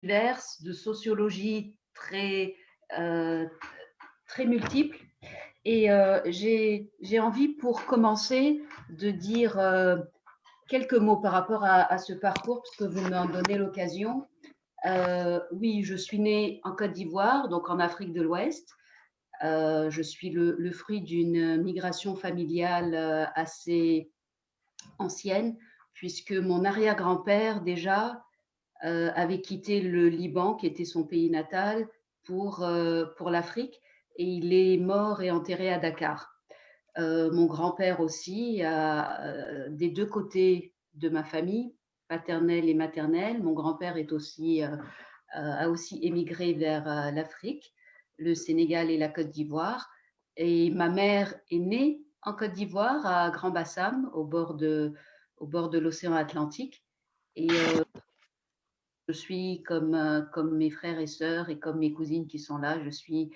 diverses, de sociologie euh, très multiples. Et j'ai envie, pour commencer, de dire quelques mots par rapport à ce parcours, puisque vous m'en donnez l'occasion. Oui, je suis née en Côte d'Ivoire, donc en Afrique de l'Ouest. Je suis le fruit d'une migration familiale assez ancienne, puisque mon arrière-grand-père, déjà, avait quitté le Liban, qui était son pays natal, pour l'Afrique, et il est mort et enterré à Dakar. Mon grand-père aussi, des deux côtés de ma famille, paternelle et maternelle. Mon grand-père a aussi émigré vers l'Afrique, le Sénégal et la Côte d'Ivoire. Et ma mère est née en Côte d'Ivoire, à Grand-Bassam, au bord de l'océan Atlantique. Et je suis comme mes frères et sœurs et comme mes cousines qui sont là, je suis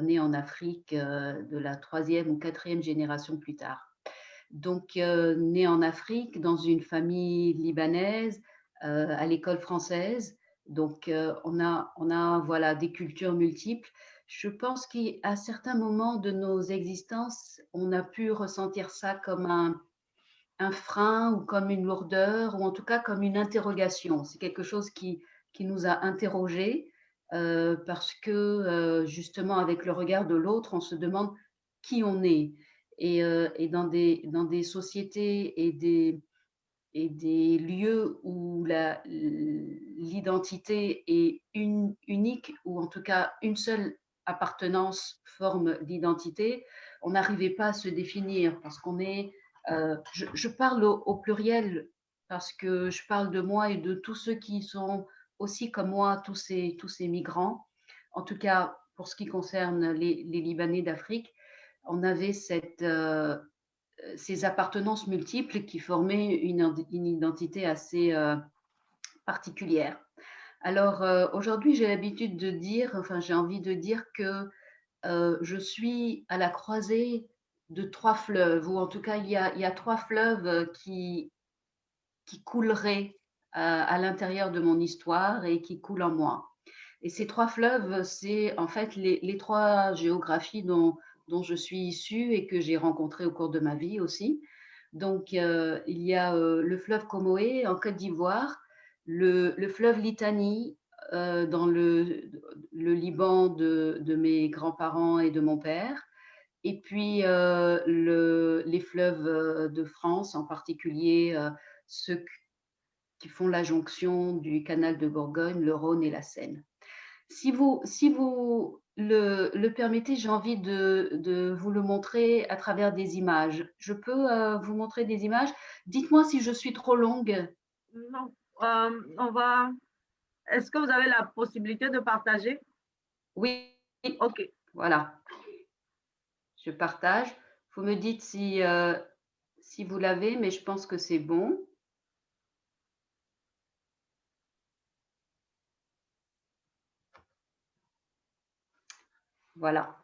née en Afrique de la troisième ou quatrième génération plus tard. Donc, née en Afrique, dans une famille libanaise, à l'école française. Donc, on a voilà, des cultures multiples. Je pense qu'à certains moments de nos existences, on a pu ressentir ça comme un frein ou comme une lourdeur, ou en tout cas comme une interrogation. C'est quelque chose qui nous a interrogés parce que justement, avec le regard de l'autre, on se demande qui on est. Et dans des sociétés et des lieux où l'identité est unique, ou en tout cas une seule appartenance forme d'identité, on n'arrivait pas à se définir parce qu'on est, je parle au pluriel parce que je parle de moi et de tous ceux qui sont aussi comme moi, tous ces migrants. En tout cas, pour ce qui concerne les Libanais d'Afrique, on avait ces appartenances multiples qui formaient une identité assez particulière. Alors aujourd'hui, j'ai l'habitude de dire, enfin j'ai envie de dire que je suis à la croisée de trois fleuves, ou en tout cas il y a trois fleuves qui couleraient à l'intérieur de mon histoire et qui coulent en moi. Et ces trois fleuves, c'est en fait les trois géographies dont je suis issue et que j'ai rencontrées au cours de ma vie aussi. Donc, il y a le fleuve Comoé en Côte d'Ivoire, le fleuve Litani dans le Liban de mes grands-parents et de mon père, et puis les fleuves de France, en particulier ceux qui font la jonction du canal de Bourgogne, le Rhône et la Seine. Si vous le permettez, j'ai envie de vous le montrer à travers des images. Je peux vous montrer des images. Dites-moi si je suis trop longue. Non, on va. Est-ce que vous avez la possibilité de partager? Oui, Ok. voilà, je partage. Vous me dites si vous l'avez, mais je pense que c'est bon. Voilà.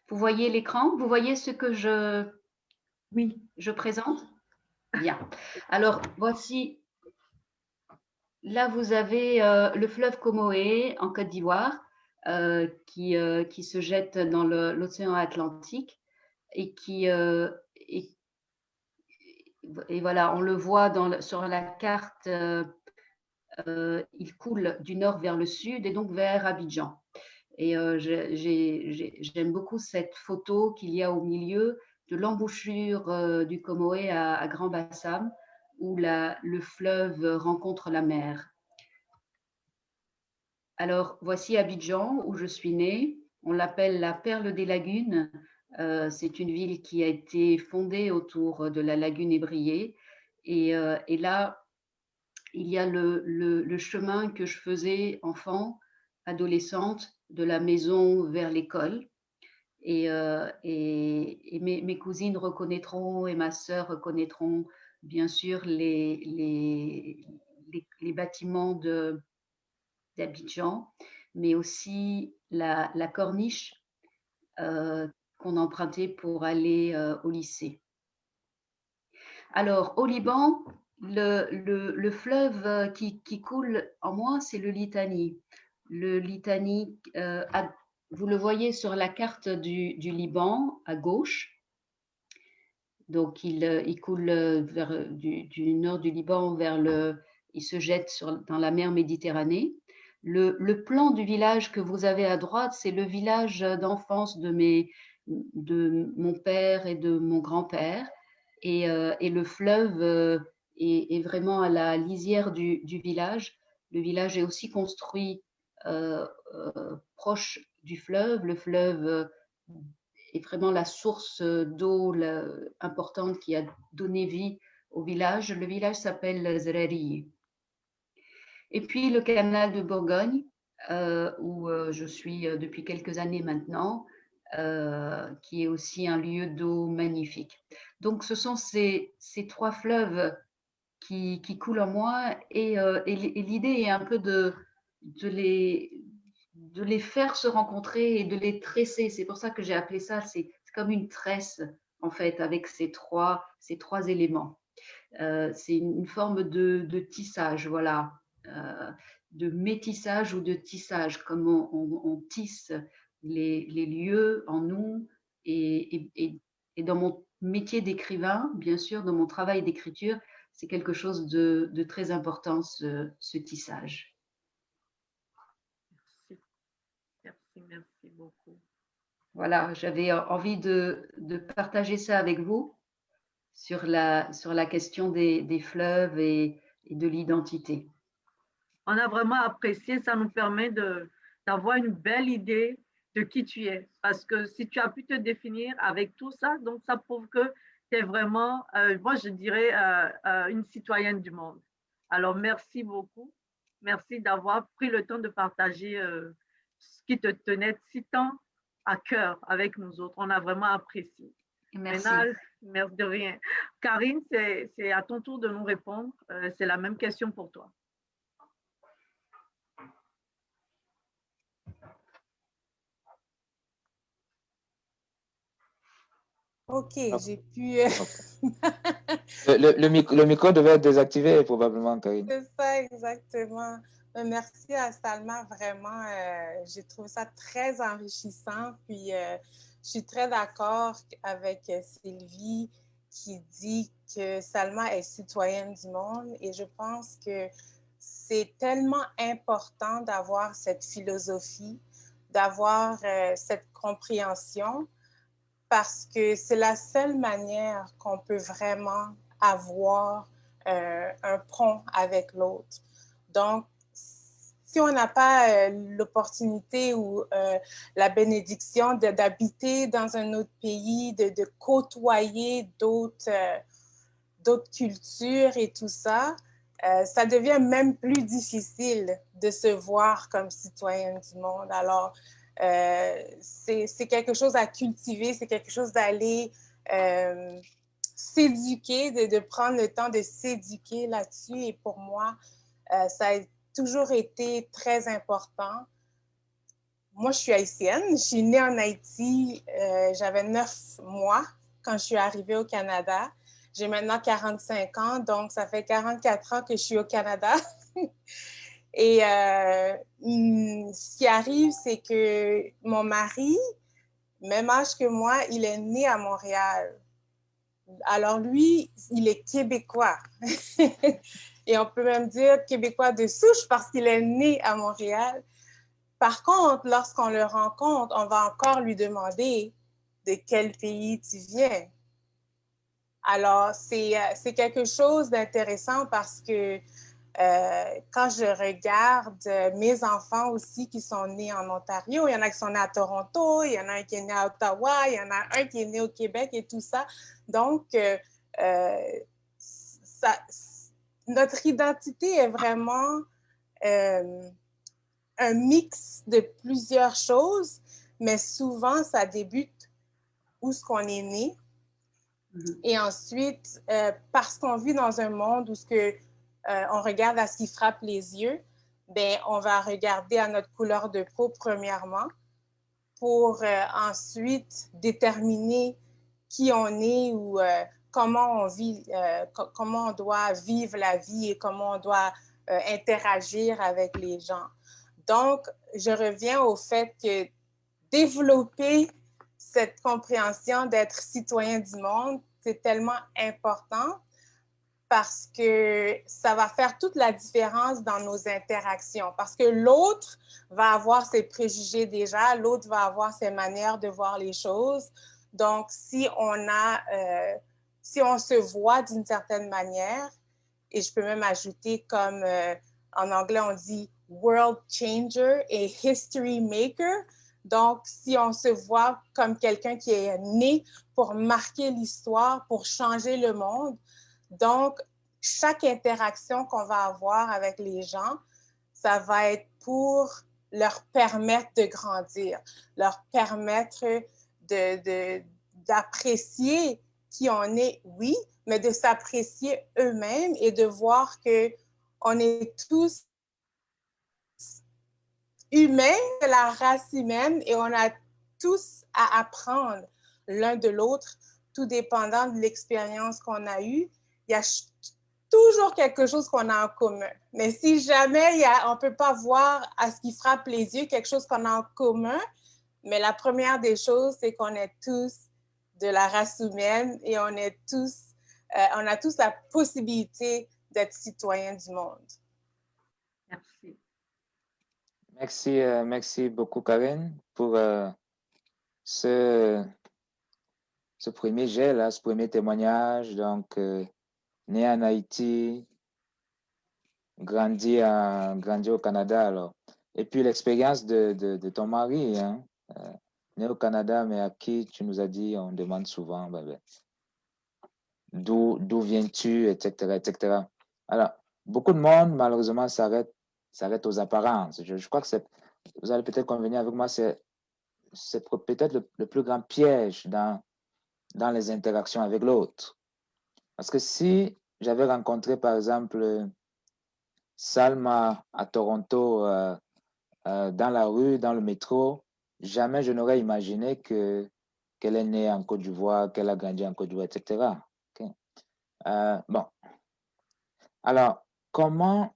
Vous voyez l'écran? Vous voyez ce que Oui. je présente? Bien. Alors, voici. Là, vous avez le fleuve Comoé en Côte d'Ivoire qui se jette dans l'océan Atlantique et et voilà, on le voit sur la carte, il coule du nord vers le sud et donc vers Abidjan. Et j'aime beaucoup cette photo qu'il y a au milieu de l'embouchure du Comoé à Grand-Bassam, où le fleuve rencontre la mer. Alors, voici Abidjan, où je suis née. On l'appelle la perle des lagunes. C'est une ville qui a été fondée autour de la lagune Ébriée. Et là, il y a le chemin que je faisais enfant, adolescente, de la maison vers l'école. Et mes cousines reconnaîtront et ma sœur reconnaîtront bien sûr les bâtiments d'Abidjan, mais aussi la corniche qu'on empruntait pour aller au lycée. Alors, au Liban, le fleuve qui coule en moi, c'est le Litani. Le Litani, vous le voyez sur la carte du Liban à gauche. Donc, il coule du nord du Liban il se jette dans la mer Méditerranée. Le plan du village que vous avez à droite, c'est le village d'enfance de mon père et de mon grand-père. Et le fleuve est vraiment à la lisière du village. Le village est aussi construit proche du fleuve. Le fleuve est vraiment la source d'eau importante qui a donné vie au village. Le village s'appelle Zreri. Et puis le canal de Bourgogne, où je suis depuis quelques années maintenant, qui est aussi un lieu d'eau magnifique. Donc ce sont ces trois fleuves qui coulent en moi, et l'idée est un peu de les faire se rencontrer et de les tresser. C'est pour ça que j'ai appelé ça, c'est comme une tresse en fait, avec ces trois éléments. C'est une forme de tissage, voilà, de métissage ou de tissage, comme on tisse les lieux en nous. Et dans mon métier d'écrivain, bien sûr, dans mon travail d'écriture, c'est quelque chose de très important, ce tissage. Merci beaucoup. Voilà, j'avais envie de partager ça avec vous sur la question des fleuves et de l'identité. On a vraiment apprécié, ça nous permet d'avoir une belle idée de qui tu es. Parce que si tu as pu te définir avec tout ça, donc ça prouve que tu es vraiment, moi je dirais, une citoyenne du monde. Alors merci beaucoup. Merci d'avoir pris le temps de partager ce qui te tenait si tant à cœur avec nous autres. On a vraiment apprécié. Merci. Maintenant, merci de rien. Karine, c'est à ton tour de nous répondre. C'est la même question pour toi. Ok, j'ai pu. Le micro devait être désactivé probablement, Karine. C'est ça, exactement. Merci à Salma, vraiment. J'ai trouvé ça très enrichissant. Puis, je suis très d'accord avec Sylvie qui dit que Salma est citoyenne du monde. Et je pense que c'est tellement important d'avoir cette philosophie, d'avoir cette compréhension, parce que c'est la seule manière qu'on peut vraiment avoir un pont avec l'autre. Donc, si on n'a pas l'opportunité ou la bénédiction d'habiter dans un autre pays, de côtoyer d'autres cultures et tout ça, ça devient même plus difficile de se voir comme citoyenne du monde. Alors, c'est quelque chose à cultiver, c'est quelque chose d'aller s'éduquer, de prendre le temps de s'éduquer là-dessus. Et pour moi, ça a toujours été très important. Moi, je suis haïtienne. Je suis née en Haïti. J'avais 9 mois quand je suis arrivée au Canada. J'ai maintenant 45 ans, donc ça fait 44 ans que je suis au Canada. Et ce qui arrive, c'est que mon mari, même âge que moi, il est né à Montréal. Alors lui, il est québécois. Et on peut même dire québécois de souche parce qu'il est né à Montréal. Par contre, lorsqu'on le rencontre, on va encore lui demander de quel pays tu viens. Alors, c'est quelque chose d'intéressant parce que quand je regarde mes enfants aussi qui sont nés en Ontario, il y en a qui sont nés à Toronto, il y en a un qui est né à Ottawa, il y en a un qui est né au Québec et tout ça. Donc, notre identité est vraiment un mix de plusieurs choses, mais souvent, ça débute où est-ce qu'on est né. Et ensuite, parce qu'on vit dans un monde où on regarde à ce qui frappe les yeux, ben, on va regarder à notre couleur de peau premièrement pour ensuite déterminer qui on est ou comment on vit, comment on doit vivre la vie et comment on doit interagir avec les gens. Donc, je reviens au fait que développer cette compréhension d'être citoyen du monde, c'est tellement important parce que ça va faire toute la différence dans nos interactions. Parce que l'autre va avoir ses préjugés déjà, l'autre va avoir ses manières de voir les choses. Donc, si on se voit d'une certaine manière, et je peux même ajouter comme en anglais on dit world changer et history maker. Donc, si on se voit comme quelqu'un qui est né pour marquer l'histoire, pour changer le monde, donc, chaque interaction qu'on va avoir avec les gens, ça va être pour leur permettre de grandir, leur permettre d'apprécier qui on est, oui, mais de s'apprécier eux-mêmes et de voir qu'on est tous humains de la race humaine et on a tous à apprendre l'un de l'autre, tout dépendant de l'expérience qu'on a eue. Il y a toujours quelque chose qu'on a en commun. Mais si jamais on ne peut pas voir à ce qui frappe les yeux quelque chose qu'on a en commun, mais la première des choses, c'est qu'on est tous de la race humaine et on a tous la possibilité d'être citoyens du monde. Merci. Merci beaucoup, Karen, pour ce premier jet, là, ce premier témoignage. Donc, né en Haïti, grandi au Canada, alors. Et puis, l'expérience de ton mari, hein, né au Canada, mais à qui tu nous as dit, on demande souvent, d'où viens-tu, etc., etc. Alors, beaucoup de monde, malheureusement, s'arrête aux apparences. Je crois que vous allez peut-être convenir avec moi, c'est peut-être le plus grand piège dans les interactions avec l'autre. Parce que si j'avais rencontré, par exemple, Salma à Toronto, dans la rue, dans le métro, jamais je n'aurais imaginé qu'elle est née en Côte d'Ivoire, qu'elle a grandi en Côte d'Ivoire, etc. Okay. Bon. Alors, comment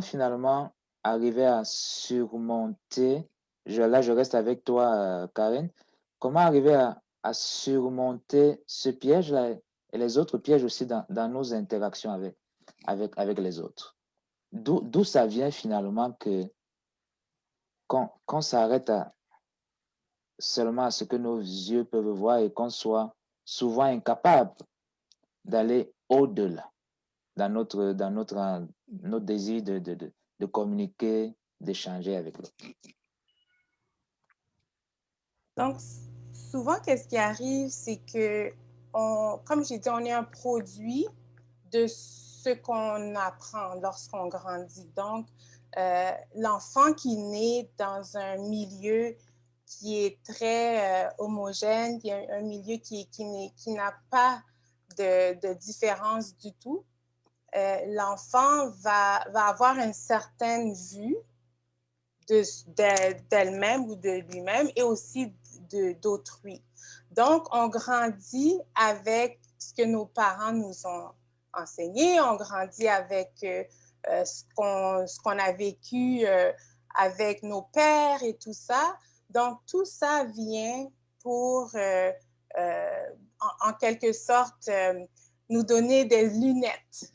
finalement arriver à surmonter, là je reste avec toi, Karen, comment arriver à surmonter ce piège-là et les autres pièges aussi dans nos interactions avec les autres? D'où ça vient finalement qu'on s'arrête seulement à ce que nos yeux peuvent voir et qu'on soit souvent incapable d'aller au-delà dans notre désir de communiquer, d'échanger avec l'autre. Donc, souvent, qu'est-ce qui arrive, c'est que, comme j'ai dit, on est un produit de ce qu'on apprend lorsqu'on grandit. Donc, l'enfant qui naît dans un milieu qui est très homogène, qui est un milieu qui n'a pas de différence du tout, l'enfant va avoir une certaine vue d'elle-même ou de lui-même et aussi d'autrui. Donc, on grandit avec ce que nos parents nous ont enseigné, on grandit avec ce qu'on a vécu avec nos pères et tout ça. Donc, tout ça vient pour, en quelque sorte, nous donner des lunettes.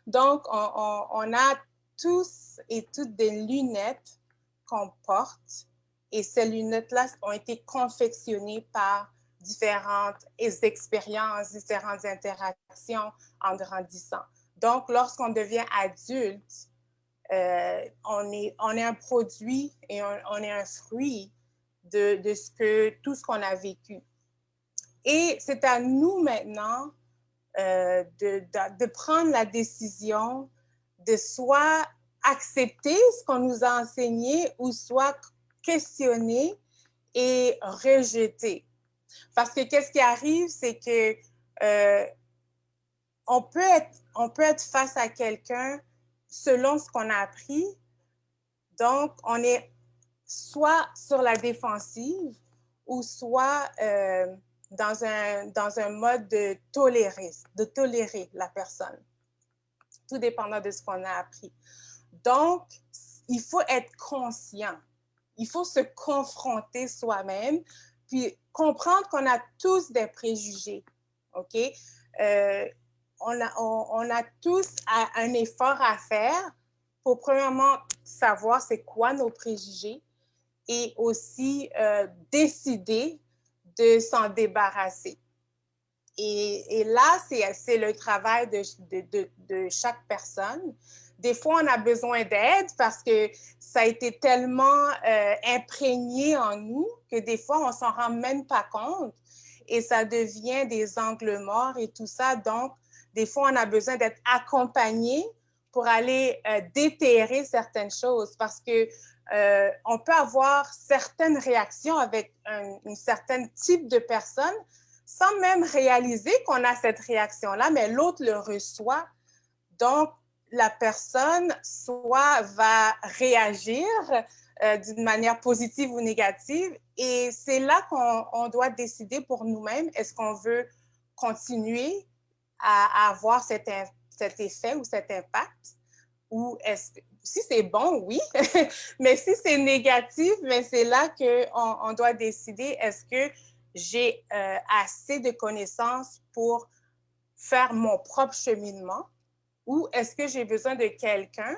Donc, on a tous et toutes des lunettes qu'on porte et ces lunettes-là ont été confectionnées par différentes expériences, différentes interactions en grandissant. Donc, lorsqu'on devient adulte, on est un produit et on est un fruit de tout ce qu'on a vécu. Et c'est à nous maintenant de prendre la décision de soit accepter ce qu'on nous a enseigné ou soit questionner et rejeter. Parce que qu'est-ce qui arrive, c'est que on peut être face à quelqu'un selon ce qu'on a appris. Donc, on est soit sur la défensive ou soit dans un mode de tolérer la personne, tout dépendant de ce qu'on a appris. Donc, il faut être conscient. Il faut se confronter soi-même, puis comprendre qu'on a tous des préjugés, OK? On a tous un effort à faire pour, premièrement, savoir c'est quoi nos préjugés et aussi décider de s'en débarrasser. Et là, c'est le travail de chaque personne. Des fois, on a besoin d'aide parce que ça a été tellement imprégné en nous que des fois, on ne s'en rend même pas compte et ça devient des angles morts et tout ça. Donc, des fois, on a besoin d'être accompagné pour aller déterrer certaines choses parce que on peut avoir certaines réactions avec un certain type de personne sans même réaliser qu'on a cette réaction-là, mais l'autre le reçoit. Donc, la personne soit va réagir d'une manière positive ou négative. Et c'est là qu'on doit décider pour nous-mêmes, est-ce qu'on veut continuer à avoir cet effet ou cet impact? Ou est-ce que, si c'est bon, oui, mais si c'est négatif, mais c'est là qu'on doit décider, est-ce que j'ai assez de connaissances pour faire mon propre cheminement ou est-ce que j'ai besoin de quelqu'un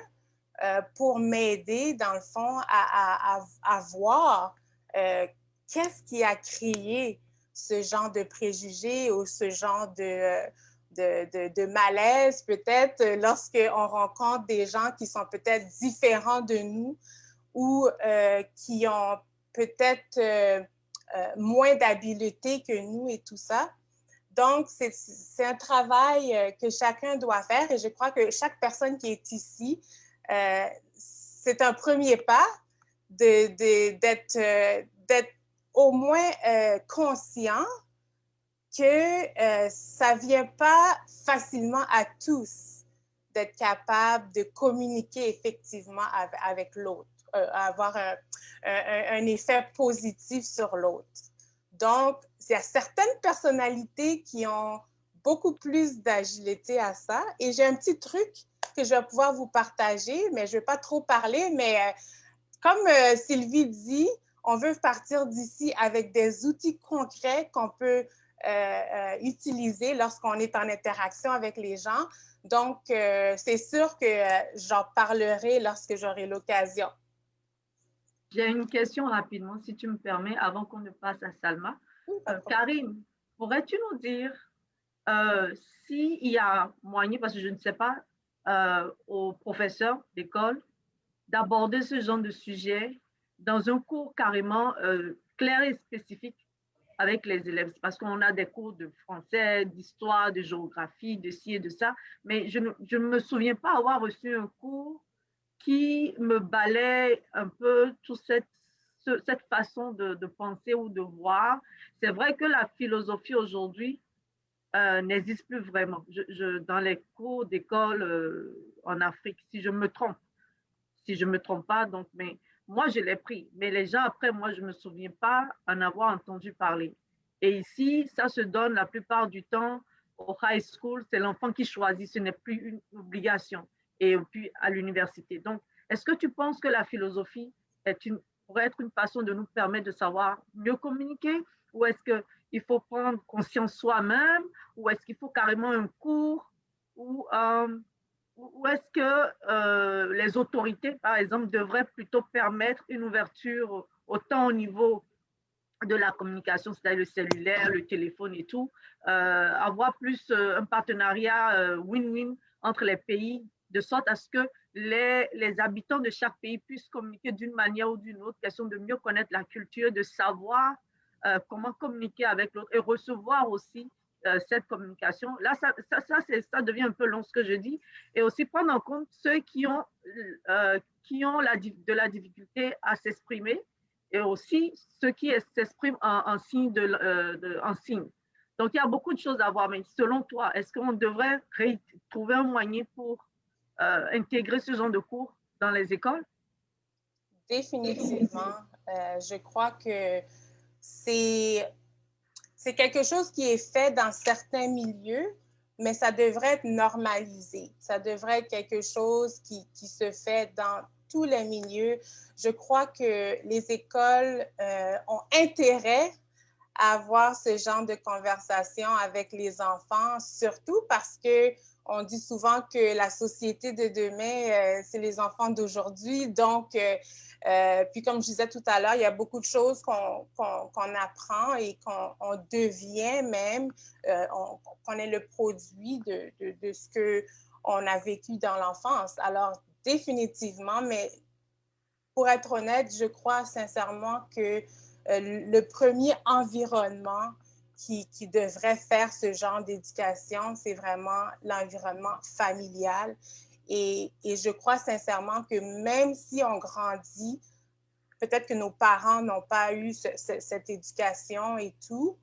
pour m'aider, dans le fond, à voir qu'est-ce qui a créé ce genre de préjugés ou ce genre de malaise, peut-être, lorsqu'on rencontre des gens qui sont peut-être différents de nous ou qui ont peut-être moins d'habileté que nous et tout ça. Donc, c'est un travail que chacun doit faire et je crois que chaque personne qui est ici, c'est un premier pas d'être au moins conscient que ça ne vient pas facilement à tous d'être capable de communiquer effectivement avec l'autre, avoir un effet positif sur l'autre. Donc, il y a certaines personnalités qui ont beaucoup plus d'agilité à ça. Et j'ai un petit truc que je vais pouvoir vous partager, mais je ne vais pas trop parler. Mais comme Sylvie dit, on veut partir d'ici avec des outils concrets qu'on peut utiliser lorsqu'on est en interaction avec les gens. Donc, c'est sûr que j'en parlerai lorsque j'aurai l'occasion. J'ai une question rapidement, si tu me permets, avant qu'on ne passe à Salma. Karine, pourrais-tu nous dire s'il y a moyen, parce que je ne sais pas, aux professeurs d'école d'aborder ce genre de sujet dans un cours carrément clair et spécifique avec les élèves, parce qu'on a des cours de français, d'histoire, de géographie, de ci et de ça, mais je ne me souviens pas avoir reçu un cours qui me balaye un peu toute cette façon de penser ou de voir. C'est vrai que la philosophie aujourd'hui n'existe plus vraiment. Dans les cours d'école en Afrique, si je me trompe pas, donc, mais moi, je l'ai pris. Mais les gens, après, moi, je ne me souviens pas en avoir entendu parler. Et ici, ça se donne la plupart du temps au high school. C'est l'enfant qui choisit, ce n'est plus une obligation. Et puis à l'université. Donc, est-ce que tu penses que la philosophie pourrait être une façon de nous permettre de savoir mieux communiquer? Ou est-ce qu'il faut prendre conscience soi-même? Ou est-ce qu'il faut carrément un cours? Ou est-ce que les autorités, par exemple, devraient plutôt permettre une ouverture autant au niveau de la communication, c'est-à-dire le cellulaire, le téléphone et tout, avoir plus un partenariat win-win entre les pays, de sorte à ce que les habitants de chaque pays puissent communiquer d'une manière ou d'une autre, question de mieux connaître la culture, de savoir comment communiquer avec l'autre et recevoir aussi cette communication. Là, ça devient un peu long ce que je dis, et aussi prendre en compte ceux qui ont de la difficulté à s'exprimer et aussi ceux qui s'expriment en signe. Donc, il y a beaucoup de choses à voir, mais selon toi, est-ce qu'on devrait trouver un moyen pour intégrer ce genre de cours dans les écoles? Définitivement. Je crois que c'est quelque chose qui est fait dans certains milieux, mais ça devrait être normalisé. Ça devrait être quelque chose qui se fait dans tous les milieux. Je crois que les écoles ont intérêt à avoir ce genre de conversation avec les enfants, surtout parce que on dit souvent que la société de demain, c'est les enfants d'aujourd'hui. Donc, puis comme je disais tout à l'heure, il y a beaucoup de choses qu'on apprend et qu'on devient même, qu'on est le produit de ce qu'on a vécu dans l'enfance. Alors, définitivement, mais pour être honnête, je crois sincèrement que le premier environnement qui devrait faire ce genre d'éducation, c'est vraiment l'environnement familial. Et je crois sincèrement que même si on grandit, peut-être que nos parents n'ont pas eu cette éducation et tout,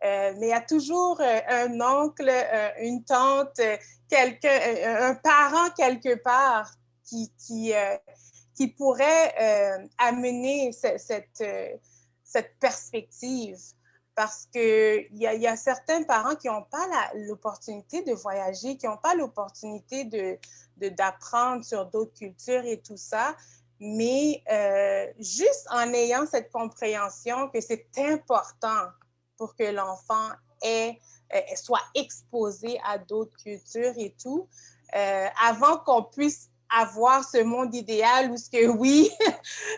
mais il y a toujours un oncle, une tante, quelqu'un, un parent quelque part qui pourrait amener cette perspective. Parce qu'il y a certains parents qui n'ont pas l'opportunité de voyager, qui n'ont pas l'opportunité d'apprendre sur d'autres cultures et tout ça. Mais juste en ayant cette compréhension que c'est important pour que l'enfant soit exposé à d'autres cultures et tout, avant qu'on puisse avoir ce monde idéal où ce que oui,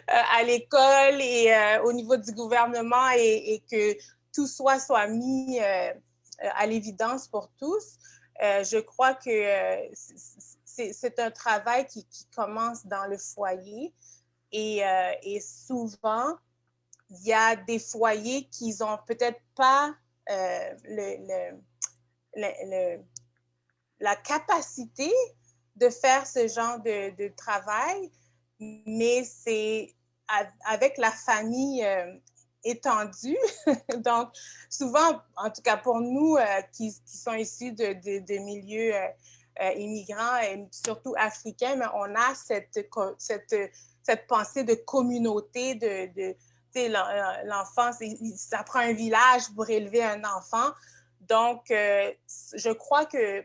à l'école et au niveau du gouvernement et que tout soit mis à l'évidence pour tous. Je crois que c'est un travail qui commence dans le foyer et souvent, il y a des foyers qui n'ont peut-être pas la capacité de faire ce genre de travail, mais c'est avec la famille étendue. Donc, souvent, en tout cas pour nous qui sont issus de milieux immigrants et surtout africains, mais on a cette pensée de communauté, l'enfant, ça prend un village pour élever un enfant. Donc, je crois que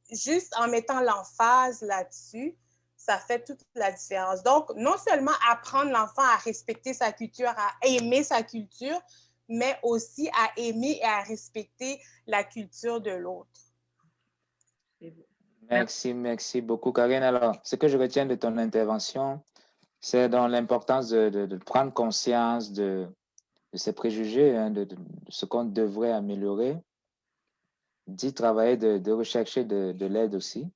juste en mettant l'emphase là-dessus, ça fait toute la différence. Donc, non seulement apprendre l'enfant à respecter sa culture, à aimer sa culture, mais aussi à aimer et à respecter la culture de l'autre. Merci beaucoup, Karine. Alors, ce que je retiens de ton intervention, c'est dans l'importance de prendre conscience de ces préjugés, hein, de ce qu'on devrait améliorer, d'y travailler, de rechercher de l'aide aussi.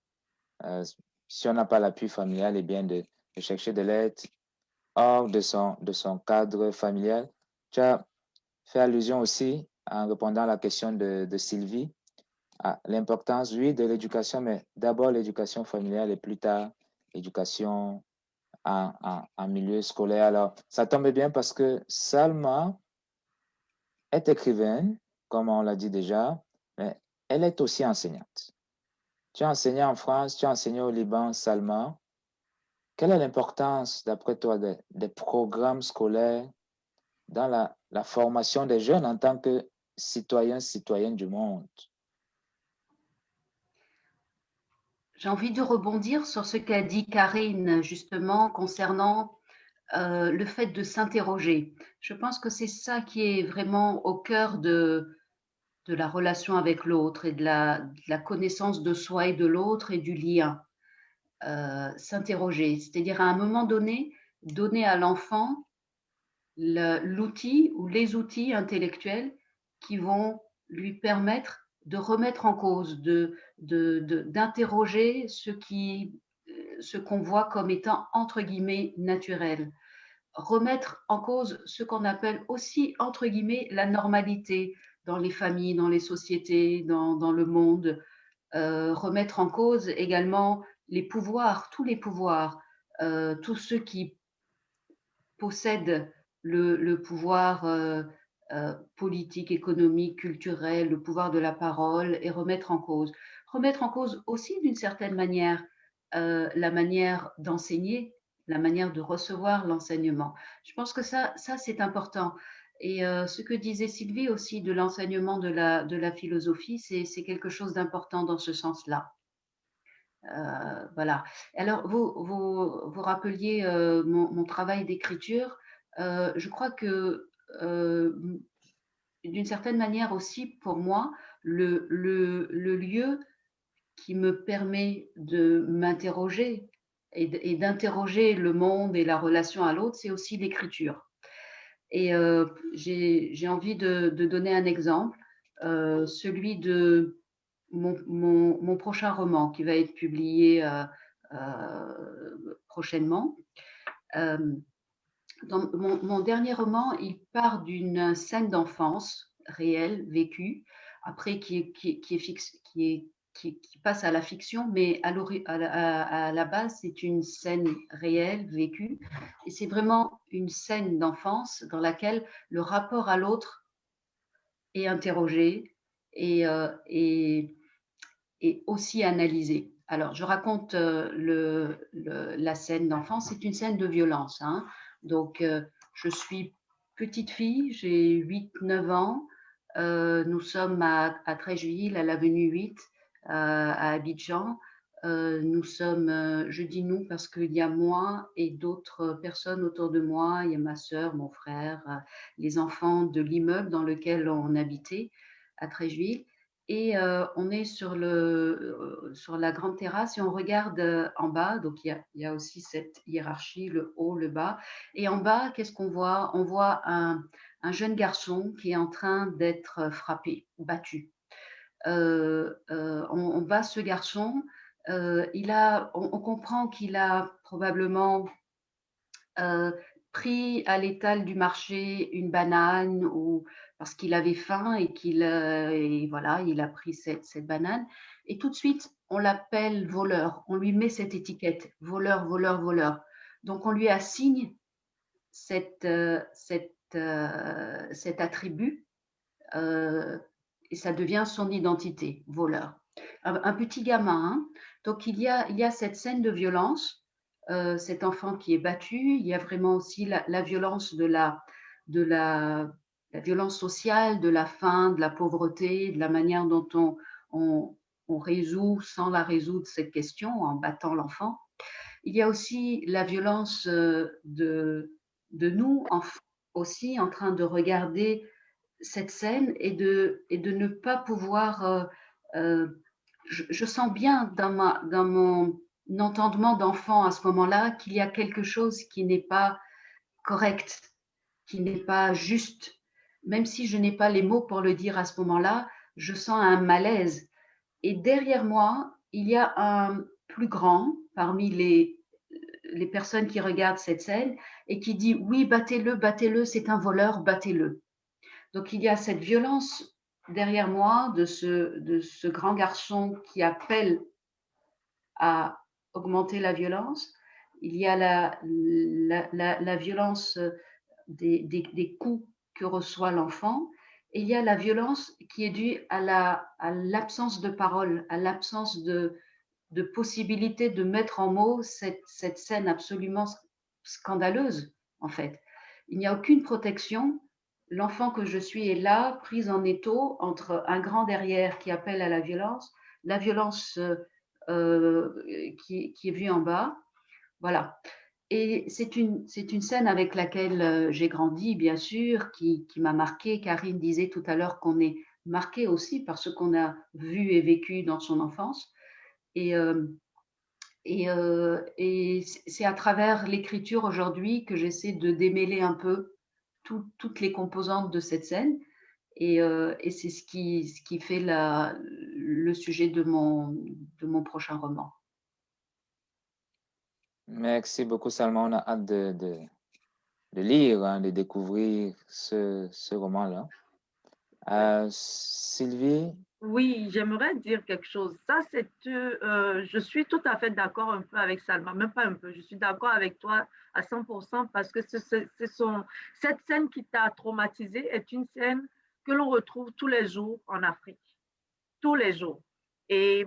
Si on n'a pas l'appui familial, eh bien de chercher de l'aide hors de son cadre familial. Tu as fait allusion aussi, en répondant à la question de Sylvie, à l'importance, oui, de l'éducation, mais d'abord l'éducation familiale et plus tard l'éducation en milieu scolaire. Alors, ça tombe bien parce que Salma est écrivaine, comme on l'a dit déjà, mais elle est aussi enseignante. Tu as enseigné en France, tu as enseigné au Liban, Salma. Quelle est l'importance, d'après toi, des programmes scolaires dans la formation des jeunes en tant que citoyens, citoyennes du monde? J'ai envie de rebondir sur ce qu'a dit Karine, justement, concernant le fait de s'interroger. Je pense que c'est ça qui est vraiment au cœur de la relation avec l'autre et de la connaissance de soi et de l'autre et du lien. S'interroger, c'est-à-dire à un moment donné, donner à l'enfant l'outil ou les outils intellectuels qui vont lui permettre de remettre en cause, d'interroger ce qu'on voit comme étant entre guillemets naturel. Remettre en cause ce qu'on appelle aussi entre guillemets la normalité dans les familles, dans les sociétés, dans le monde. Remettre en cause également les pouvoirs, tous les pouvoirs, tous ceux qui possèdent le pouvoir politique, économique, culturel, le pouvoir de la parole, et remettre en cause. Remettre en cause aussi d'une certaine manière la manière d'enseigner, la manière de recevoir l'enseignement. Je pense que ça c'est important. Et ce que disait Sylvie aussi de l'enseignement de la philosophie, c'est quelque chose d'important dans ce sens-là. Voilà. Alors, vous rappeliez mon travail d'écriture. Je crois que d'une certaine manière aussi, pour moi, le lieu qui me permet de m'interroger et d'interroger le monde et la relation à l'autre, c'est aussi l'écriture. Et j'ai envie de donner un exemple, celui de mon prochain roman qui va être publié prochainement. Dans mon dernier roman, il part d'une scène d'enfance réelle, vécue, après qui passe à la fiction, mais à la base, c'est une scène réelle, vécue. Et c'est vraiment une scène d'enfance dans laquelle le rapport à l'autre est interrogé et aussi analysé. Alors, je raconte la scène d'enfance. C'est une scène de violence. Hein. Donc, je suis petite fille, j'ai 8-9 ans. Nous sommes à Treichville, à l'avenue 8, à Abidjan. Nous sommes, je dis nous parce qu'il y a moi et d'autres personnes autour de moi. Il y a ma sœur, mon frère, les enfants de l'immeuble dans lequel on habitait à Treichville. Et on est sur la grande terrasse et on regarde en bas. Donc, il y a aussi cette hiérarchie, le haut, le bas. Et en bas, qu'est-ce qu'on voit? On voit un jeune garçon qui est en train d'être frappé, battu. On bat ce garçon. On comprend qu'il a probablement pris à l'étal du marché une banane ou parce qu'il avait faim et voilà, il a pris cette banane. Et tout de suite, on l'appelle voleur. On lui met cette étiquette, voleur, voleur, voleur. Donc, on lui assigne cet attribut et ça devient son identité, voleur. Un petit gamin. Hein. Donc, il y a cette scène de violence, cet enfant qui est battu. Il y a vraiment aussi la violence de la violence sociale, de la faim, de la pauvreté, de la manière dont on résout, sans la résoudre, cette question en battant l'enfant. Il y a aussi la violence de nous, aussi en train de regarder cette scène et de ne pas pouvoir. Je sens bien dans mon entendement d'enfant à ce moment-là qu'il y a quelque chose qui n'est pas correct, qui n'est pas juste. Même si je n'ai pas les mots pour le dire à ce moment-là, je sens un malaise. Et derrière moi, il y a un plus grand parmi les personnes qui regardent cette scène et qui dit oui, battez-le, battez-le, c'est un voleur, battez-le. Donc il y a cette violence derrière moi de ce grand garçon qui appelle à augmenter la violence. Il y a la violence des coups que reçoit l'enfant. Et il y a la violence qui est due à l'absence de parole, à l'absence de possibilité de mettre en mots cette scène absolument scandaleuse, en fait. Il n'y a aucune protection. L'enfant que je suis est là, prise en étau entre un grand derrière qui appelle à la violence qui est vue en bas. Voilà. Et c'est une scène avec laquelle j'ai grandi, bien sûr, qui m'a marquée. Karine disait tout à l'heure qu'on est marqué aussi par ce qu'on a vu et vécu dans son enfance. Et c'est à travers l'écriture aujourd'hui que j'essaie de démêler un peu toutes les composantes de cette scène. Et c'est ce qui fait le sujet de mon prochain roman. Merci beaucoup, Salma. On a hâte de lire, hein, de découvrir ce roman-là. Sylvie? Oui, j'aimerais dire quelque chose. Ça, je suis tout à fait d'accord un peu avec Salma, même pas un peu, je suis d'accord avec toi à 100% parce que cette scène qui t'a traumatisé est une scène que l'on retrouve tous les jours en Afrique, tous les jours. Et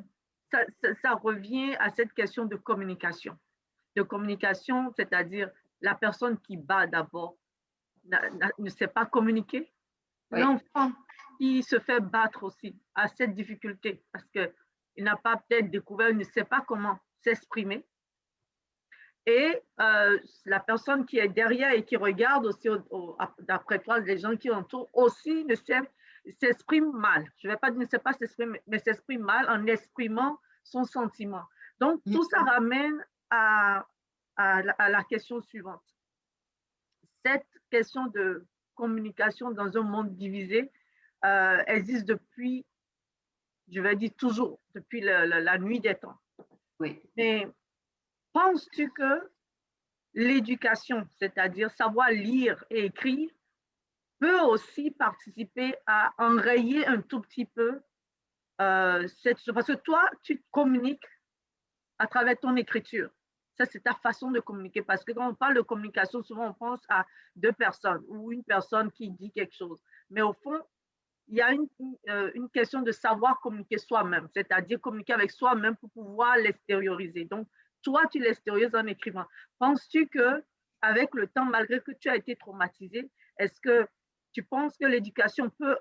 ça revient à cette question de communication. De communication, c'est-à-dire la personne qui bat d'abord ne sait pas communiquer. Oui. L'enfant qui se fait battre aussi a cette difficulté parce que il n'a pas peut-être découvert, il ne sait pas comment s'exprimer. Et la personne qui est derrière et qui regarde aussi, d'après toi, les gens qui entourent aussi s'expriment mal. Je ne vais pas dire ne sait pas s'exprimer, mais s'exprime mal en exprimant son sentiment. Donc, tout ça ramène à la question suivante. Cette question de communication dans un monde divisé existe depuis, je vais dire toujours, depuis la nuit des temps. Oui. Mais penses-tu que l'éducation, c'est-à-dire savoir lire et écrire, peut aussi participer à enrayer un tout petit peu parce que toi, tu communiques à travers ton écriture. Ça, c'est ta façon de communiquer. Parce que quand on parle de communication, souvent, on pense à deux personnes ou une personne qui dit quelque chose. Mais au fond, il y a une question de savoir communiquer soi-même, c'est-à-dire communiquer avec soi-même pour pouvoir l'extérioriser. Donc, toi, tu l'extériorises en écrivant. Penses-tu que, avec le temps, malgré que tu as été traumatisé, est-ce que tu penses que l'éducation peut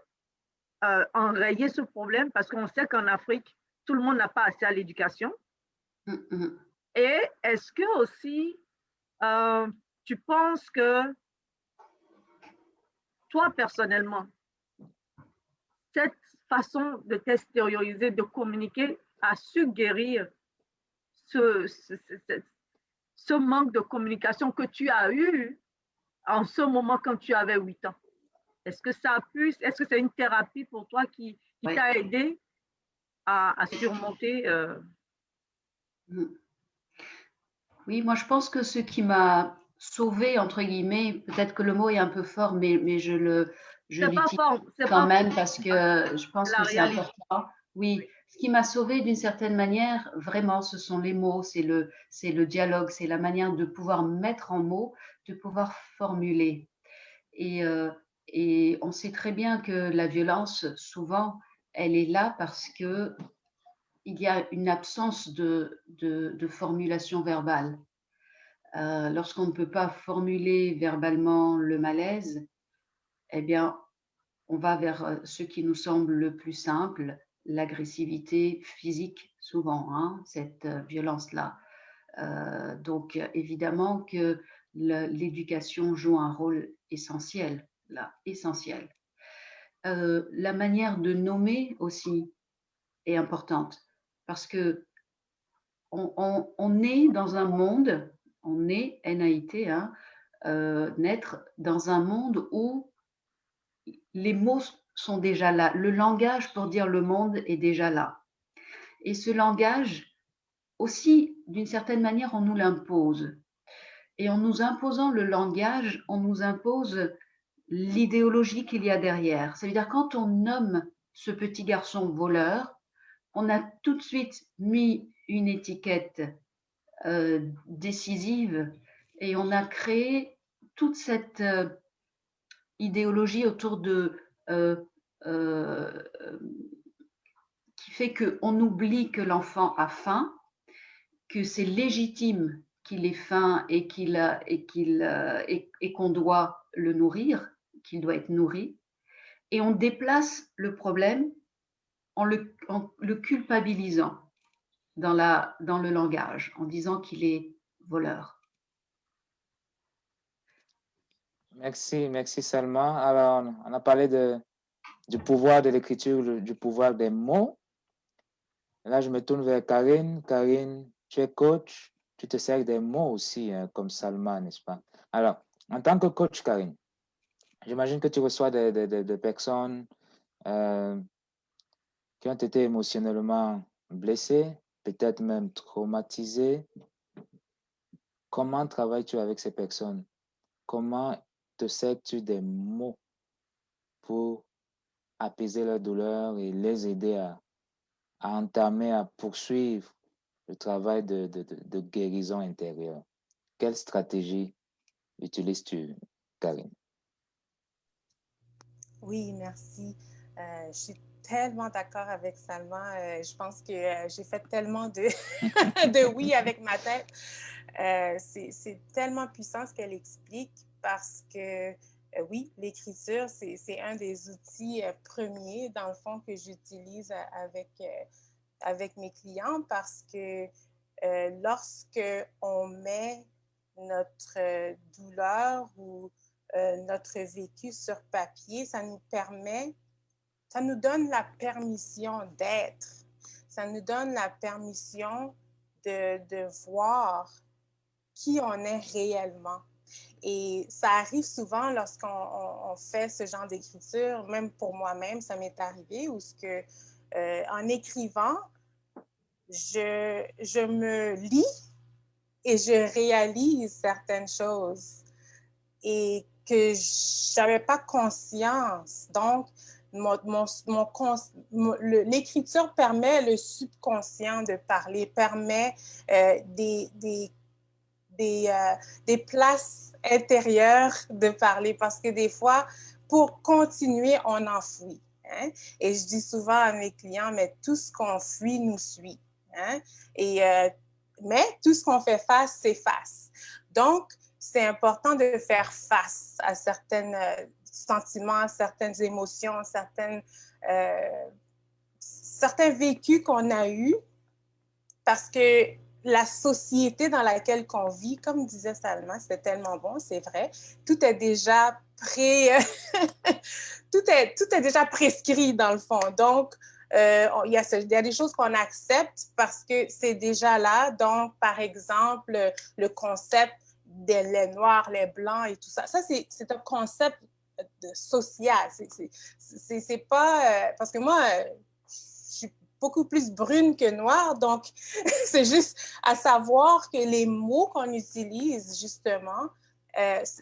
enrayer ce problème? Parce qu'on sait qu'en Afrique, tout le monde n'a pas accès à l'éducation. Et est-ce que aussi, tu penses que toi, personnellement, cette façon de t'extérioriser, de communiquer, a su guérir ce manque de communication que tu as eu en ce moment quand tu avais 8 ans? Est-ce que est-ce que c'est une thérapie pour toi qui t'a aidé à surmonter Oui, moi je pense que ce qui m'a sauvée, entre guillemets, peut-être que le mot est un peu fort, mais je l'utilise quand même parce que je pense que c'est important. Oui, ce qui m'a sauvée d'une certaine manière, vraiment, ce sont les mots, c'est le dialogue, c'est la manière de pouvoir mettre en mots, de pouvoir formuler. Et on sait très bien que la violence, souvent, elle est là parce que il y a une absence de formulation verbale. Lorsqu'on ne peut pas formuler verbalement le malaise, eh bien, on va vers ce qui nous semble le plus simple, l'agressivité physique, souvent, hein, cette violence-là. Donc, évidemment que l'éducation joue un rôle essentiel, là, essentiel. La manière de nommer aussi est importante parce que on est dans un monde, on est NAIT, hein, naître dans un monde où les mots sont déjà là. Le langage pour dire le monde est déjà là. Et ce langage, aussi, d'une certaine manière, on nous l'impose. Et en nous imposant le langage, on nous impose l'idéologie qu'il y a derrière. Ça veut dire quand on nomme ce petit garçon voleur, on a tout de suite mis une étiquette décisive et on a créé toute cette idéologie autour de qui fait qu'on oublie que l'enfant a faim, que c'est légitime qu'il ait faim et qu'on doit le nourrir, qu'il doit être nourri, et on déplace le problème en le culpabilisant dans le langage, en disant qu'il est voleur. Merci, merci Salma. Alors, on a parlé du pouvoir de l'écriture, du pouvoir des mots. Là, je me tourne vers Karine. Karine, tu es coach, tu te sers des mots aussi, hein, comme Salma, n'est-ce pas? Alors, en tant que coach, Karine, j'imagine que tu reçois des personnes qui ont été émotionnellement blessées, peut-être même traumatisées. Comment travailles-tu avec ces personnes? Comment te sers-tu des mots pour apaiser leur douleur et les aider à entamer, à poursuivre le travail de guérison intérieure? Quelle stratégie utilises-tu, Karine? Oui, merci. Je suis tellement d'accord avec Salma. Je pense que j'ai fait tellement de, de oui avec ma tête. C'est tellement puissant ce qu'elle explique parce que oui, l'écriture, c'est un des outils premiers, dans le fond, que j'utilise avec avec mes clients parce que lorsque on met notre douleur ou notre vécu sur papier, ça nous donne la permission d'être. Ça nous donne la permission de voir qui on est réellement. Et ça arrive souvent lorsqu'on fait ce genre d'écriture, même pour moi-même, ça m'est arrivé, où en écrivant, je me lis et je réalise certaines choses et que je n'avais pas conscience. Donc, l'écriture permet le subconscient de parler, permet des places intérieures de parler, parce que des fois, pour continuer, on enfouit. Hein? Et je dis souvent à mes clients, mais tout ce qu'on fuit nous suit. Hein? Mais tout ce qu'on fait face, s'efface. Donc, c'est important de faire face à certains sentiments, certaines émotions, certains vécus qu'on a eus, parce que la société dans laquelle on vit, comme disait Salma, c'était tellement bon, c'est vrai, tout est déjà tout est déjà prescrit dans le fond. Donc, il y a des choses qu'on accepte parce que c'est déjà là. Donc, par exemple, le concept des laits noirs, les blancs et tout ça, c'est un concept social. C'est pas... parce que moi, je suis beaucoup plus brune que noire, donc c'est juste à savoir que les mots qu'on utilise, justement,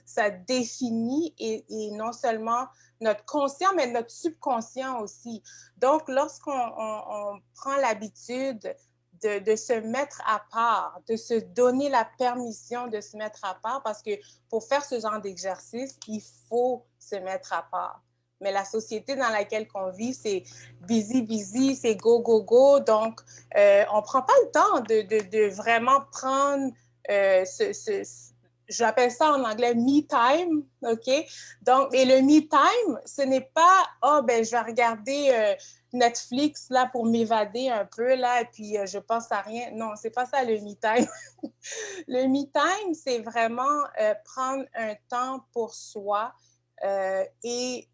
ça définit et non seulement notre conscient, mais notre subconscient aussi. Donc, lorsqu'on prend l'habitude de se mettre à part, de se donner la permission de se mettre à part, parce que pour faire ce genre d'exercice, il faut se mettre à part. Mais la société dans laquelle on vit, c'est busy, c'est go. Donc, on ne prend pas le temps de vraiment prendre j'appelle ça en anglais me time, OK? Donc, et le me time, ce n'est pas, je vais regarder Netflix là pour m'évader un peu là et puis je pense à rien. Non, c'est pas ça le me time. Le me time, c'est vraiment prendre un temps pour soi et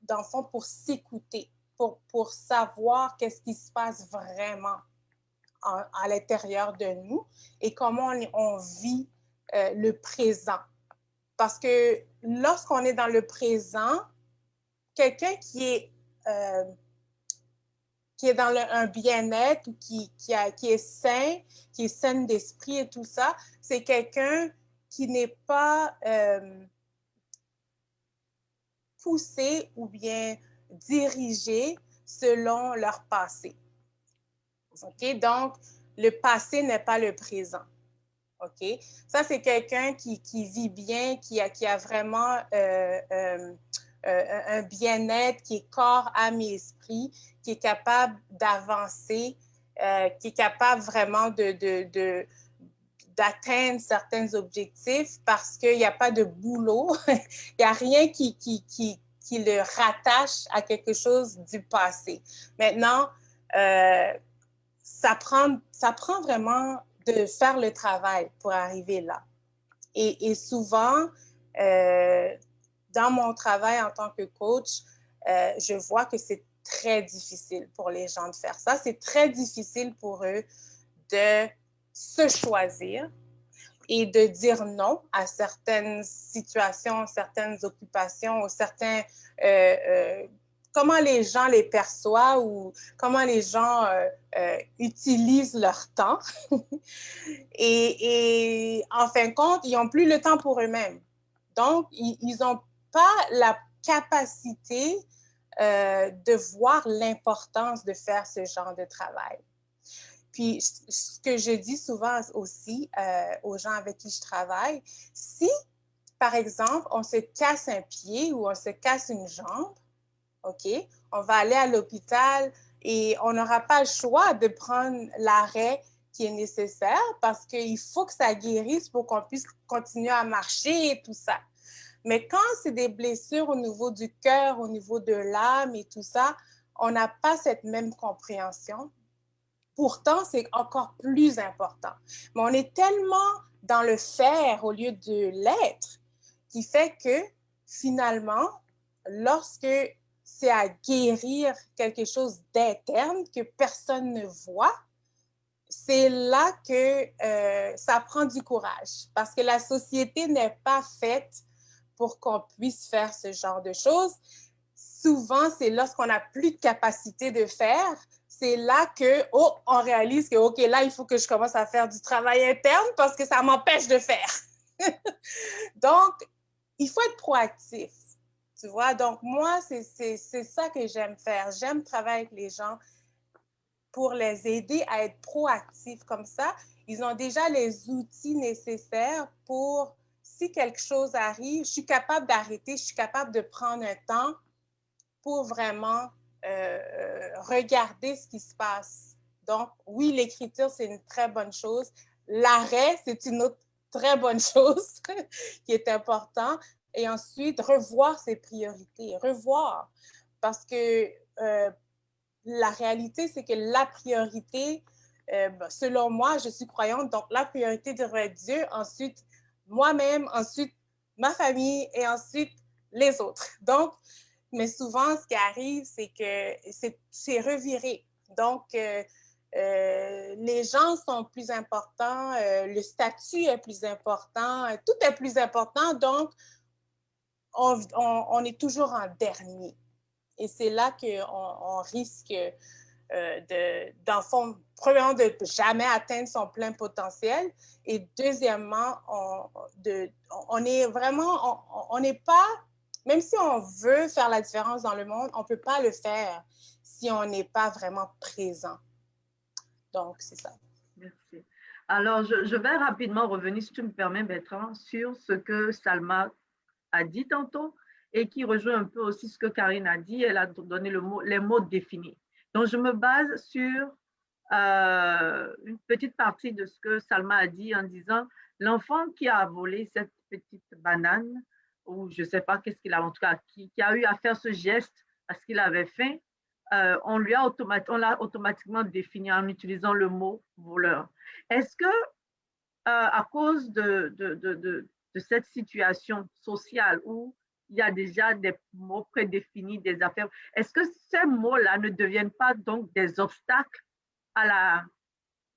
dans le fond pour s'écouter, pour savoir qu'est-ce qui se passe vraiment à l'intérieur de nous et comment on vit le présent. Parce que lorsqu'on est dans le présent, quelqu'un qui est dans un bien-être, qui est sain d'esprit et tout ça, c'est quelqu'un qui n'est pas poussé ou bien dirigé selon leur passé. OK? Donc, le passé n'est pas le présent. OK? Ça, c'est quelqu'un qui vit bien, qui a vraiment un bien-être, qui est corps, âme et esprit, qui est capable d'avancer, qui est capable vraiment d'atteindre certains objectifs parce qu'il n'y a pas de boulot, il n'y a rien qui le rattache à quelque chose du passé. Maintenant, ça prend vraiment de faire le travail pour arriver là. Et souvent, dans mon travail en tant que coach, je vois que c'est très difficile pour les gens de faire ça. C'est très difficile pour eux de se choisir et de dire non à certaines situations, certaines occupations ou certains... comment les gens les perçoivent ou comment les gens utilisent leur temps. et en fin de compte, ils n'ont plus le temps pour eux-mêmes. Donc, ils n'ont pas la capacité de voir l'importance de faire ce genre de travail. Puis, ce que je dis souvent aussi aux gens avec qui je travaille, si, par exemple, on se casse un pied ou on se casse une jambe, OK, on va aller à l'hôpital et on n'aura pas le choix de prendre l'arrêt qui est nécessaire parce qu'il faut que ça guérisse pour qu'on puisse continuer à marcher et tout ça. Mais quand c'est des blessures au niveau du cœur, au niveau de l'âme et tout ça, on n'a pas cette même compréhension. pourtant, c'est encore plus important. Mais on est tellement dans le faire au lieu de l'être qui fait que finalement, lorsque c'est à guérir quelque chose d'interne que personne ne voit, c'est là que ça prend du courage parce que la société n'est pas faite pour qu'on puisse faire ce genre de choses. Souvent, c'est lorsqu'on n'a plus de capacité de faire, c'est là que, oh, on réalise que, OK, là, il faut que je commence à faire du travail interne parce que ça m'empêche de faire. Donc, il faut être proactif, tu vois. Donc, moi, c'est ça que j'aime faire. J'aime travailler avec les gens pour les aider à être proactifs comme ça. Ils ont déjà les outils nécessaires pour, si quelque chose arrive, je suis capable d'arrêter, je suis capable de prendre un temps pour vraiment regarder ce qui se passe. Donc, oui, l'écriture, c'est une très bonne chose. L'arrêt, c'est une autre très bonne chose qui est important. Et ensuite, revoir ses priorités, revoir. Parce que la réalité, c'est que la priorité, selon moi, je suis croyante, donc la priorité devrait être Dieu, ensuite moi-même, ensuite ma famille et ensuite les autres. Donc, mais souvent, ce qui arrive, c'est que c'est reviré. Donc, les gens sont plus importants, le statut est plus important, tout est plus important, donc on est toujours en dernier. Et c'est là qu'on risque dans le fond, premièrement, de jamais atteindre son plein potentiel. Et deuxièmement, on est vraiment, on n'est pas, même si on veut faire la différence dans le monde, on ne peut pas le faire si on n'est pas vraiment présent. Donc, c'est ça. Merci. Alors, je vais rapidement revenir, si tu me permets, Bertrand, sur ce que Salma a dit tantôt et qui rejoint un peu aussi ce que Karine a dit. Elle a donné les mots définis. Donc, je me base sur une petite partie de ce que Salma a dit en disant l'enfant qui a volé cette petite banane, ou je ne sais pas qu'est-ce qu'il a, en tout cas, qui a eu à faire ce geste parce qu'il avait faim, on l'a automatiquement défini en utilisant le mot voleur. Est-ce que, à cause de cette situation sociale où il y a déjà des mots prédéfinis, des affaires, est-ce que ces mots-là ne deviennent pas donc des obstacles à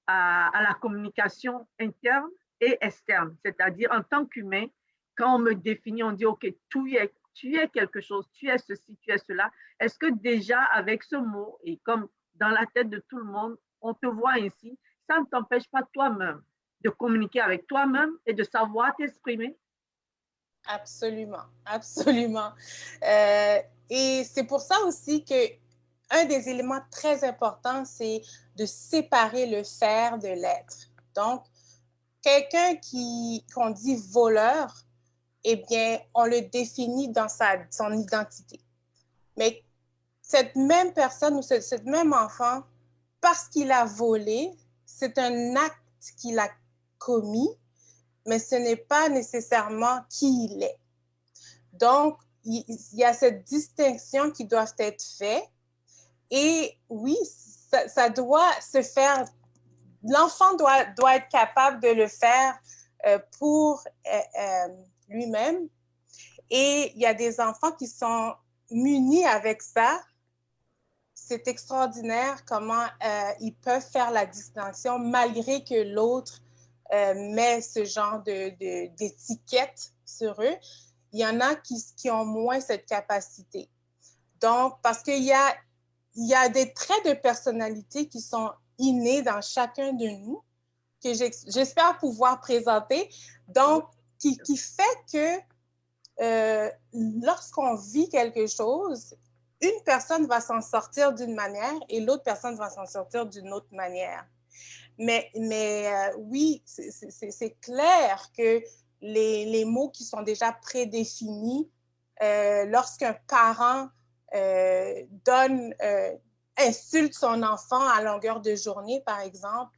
la communication interne et externe? C'est-à-dire, en tant qu'humain, quand on me définit, on dit, OK, tu es quelque chose, tu es ceci, tu es cela. Est-ce que déjà, avec ce mot, et comme dans la tête de tout le monde, on te voit ainsi, ça ne t'empêche pas toi-même de communiquer avec toi-même et de savoir t'exprimer? Absolument, absolument. Et c'est pour ça aussi que un des éléments très importants, c'est de séparer le faire de l'être. Donc, quelqu'un qu'on dit voleur, eh bien, on le définit dans son identité. Mais cette même personne ou cette même enfant, parce qu'il a volé, c'est un acte qu'il a commis, mais ce n'est pas nécessairement qui il est. Donc, il y a cette distinction qui doit être faite. Et oui, ça doit se faire, l'enfant doit être capable de le faire pour lui-même. Et il y a des enfants qui sont munis avec ça. C'est extraordinaire comment ils peuvent faire la distinction malgré que l'autre met ce genre d'étiquette sur eux. Il y en a qui ont moins cette capacité. Donc, parce qu'il y a des traits de personnalité qui sont innés dans chacun de nous, que j'espère pouvoir présenter, donc qui fait que lorsqu'on vit quelque chose, une personne va s'en sortir d'une manière et l'autre personne va s'en sortir d'une autre manière. Mais oui, c'est clair que les mots qui sont déjà prédéfinis, lorsqu'un parent insulte son enfant à longueur de journée, par exemple,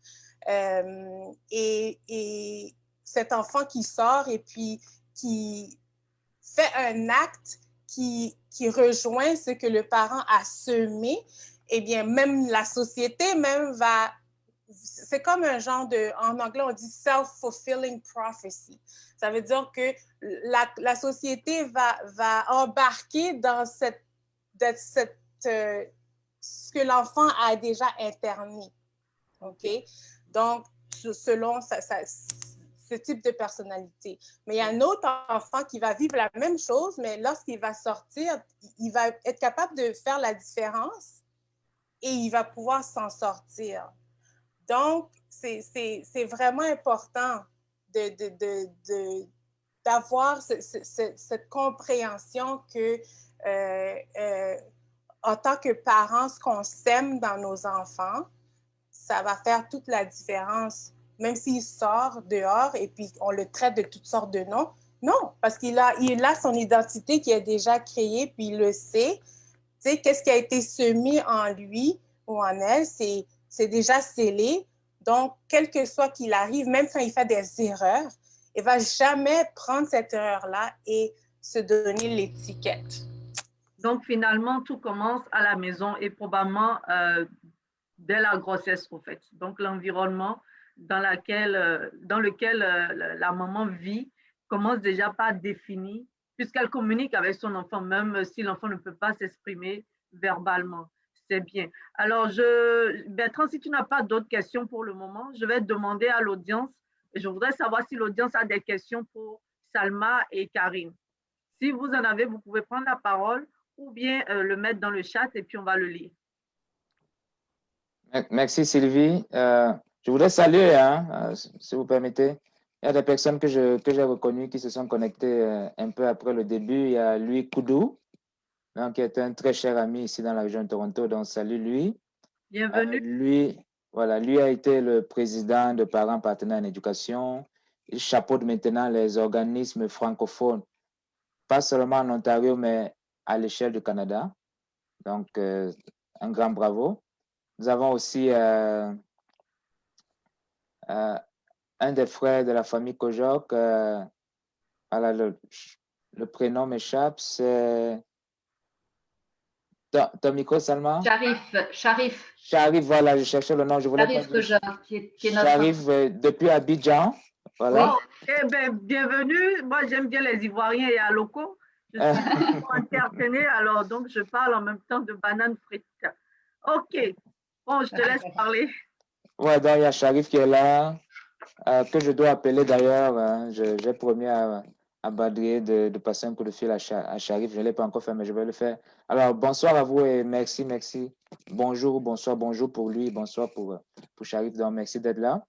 et cet enfant qui sort et puis qui fait un acte qui rejoint ce que le parent a semé, eh bien, même la société même va c'est comme un genre de, en anglais, on dit self-fulfilling prophecy. Ça veut dire que la société va embarquer dans ce que l'enfant a déjà interné. OK? Donc, selon ce type de personnalité. Mais il y a un autre enfant qui va vivre la même chose, mais lorsqu'il va sortir, il va être capable de faire la différence et il va pouvoir s'en sortir. Donc, c'est vraiment important d'avoir cette compréhension que en tant que parents, ce qu'on sème dans nos enfants, ça va faire toute la différence. Même s'il sort dehors et puis on le traite de toutes sortes de noms, non, parce qu'il a son identité qui est déjà créée, puis il le sait. Tu sais, qu'est-ce qui a été semé en lui ou en elle, c'est déjà scellé. Donc, quel que soit qu'il arrive, même quand il fait des erreurs, il ne va jamais prendre cette erreur-là et se donner l'étiquette. Donc, finalement, tout commence à la maison et probablement dès la grossesse, au fait. Donc, l'environnement dans lequel la maman vit commence déjà par définir, puisqu'elle communique avec son enfant, même si l'enfant ne peut pas s'exprimer verbalement. C'est bien. Alors, Bertrand, si tu n'as pas d'autres questions pour le moment, je vais demander à l'audience, je voudrais savoir si l'audience a des questions pour Salma et Karine. Si vous en avez, vous pouvez prendre la parole ou bien le mettre dans le chat et puis on va le lire. Merci Sylvie. Je voudrais saluer, si vous permettez. Il y a des personnes que j'ai reconnues qui se sont connectées un peu après le début. Il y a Louis Koudou, qui est un très cher ami ici dans la région de Toronto. Donc, salut lui. Bienvenue. Lui a été le président de Parents Partenaires en Éducation. Il chapeaute maintenant les organismes francophones, pas seulement en Ontario, mais à l'échelle du Canada. Donc, un grand bravo. Nous avons aussi un des frères de la famille Kojok. Le prénom m'échappe, c'est ton micro, Salma? Sharif. Sharif, voilà, je cherchais le nom. Je voulais Sharif Kojok, qui est notre... Sharif, depuis Abidjan. Voilà. Oh, eh bien, bienvenue. Moi, j'aime bien les Ivoiriens et locaux. Je suis intertenue, alors donc je parle en même temps de bananes frites. OK. Bon, je te laisse parler. Ouais, donc il y a Sharif qui est là, que je dois appeler d'ailleurs. J'ai promis à Badrier de passer un coup de fil à Sharif. Je ne l'ai pas encore fait, mais je vais le faire. Alors, bonsoir à vous et merci. Bonjour, bonsoir, bonjour pour lui, bonsoir pour Sharif. Donc, merci d'être là.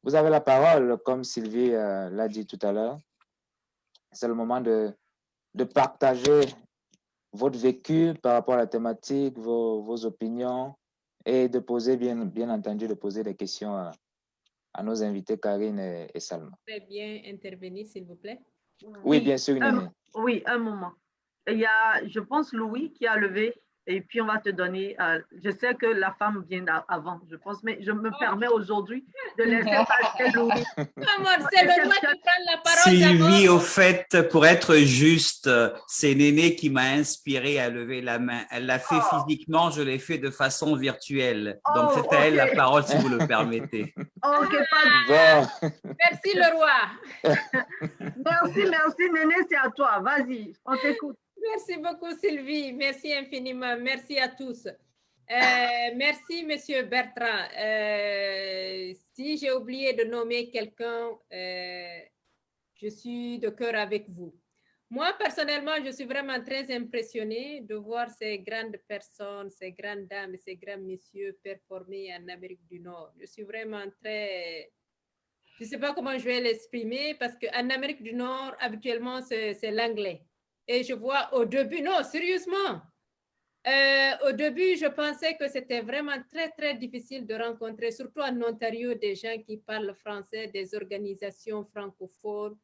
Vous avez la parole, comme Sylvie l'a dit tout à l'heure. C'est le moment de partager votre vécu par rapport à la thématique, vos opinions et de poser, bien entendu, de poser des questions à nos invités Karine et Salma. Très bien intervenir, s'il vous plaît. Oui, bien sûr, oui, un moment. Il y a, je pense, Louis qui a levé et puis on va te donner, je sais que la femme vient avant, je pense, mais je me permets aujourd'hui de laisser passer Louis. C'est le droit de prendre la parole. Sylvie, au fait, pour être juste, c'est Néné qui m'a inspiré à lever la main. Elle l'a fait physiquement, je l'ai fait de façon virtuelle. Donc, c'est à elle la parole, si vous le permettez. Merci, le roi. Merci, Néné, c'est à toi. Vas-y, on t'écoute. Merci beaucoup, Sylvie. Merci infiniment. Merci à tous. Merci, Monsieur Bertrand. Si j'ai oublié de nommer quelqu'un, je suis de cœur avec vous. Moi, personnellement, je suis vraiment très impressionnée de voir ces grandes personnes, ces grandes dames et ces grands messieurs performer en Amérique du Nord. Je suis vraiment très... Je ne sais pas comment je vais l'exprimer parce qu'en Amérique du Nord, habituellement, c'est l'anglais. Et je vois au début, non, sérieusement, au début, je pensais que c'était vraiment très, très difficile de rencontrer, surtout en Ontario, des gens qui parlent français, des organisations francophones.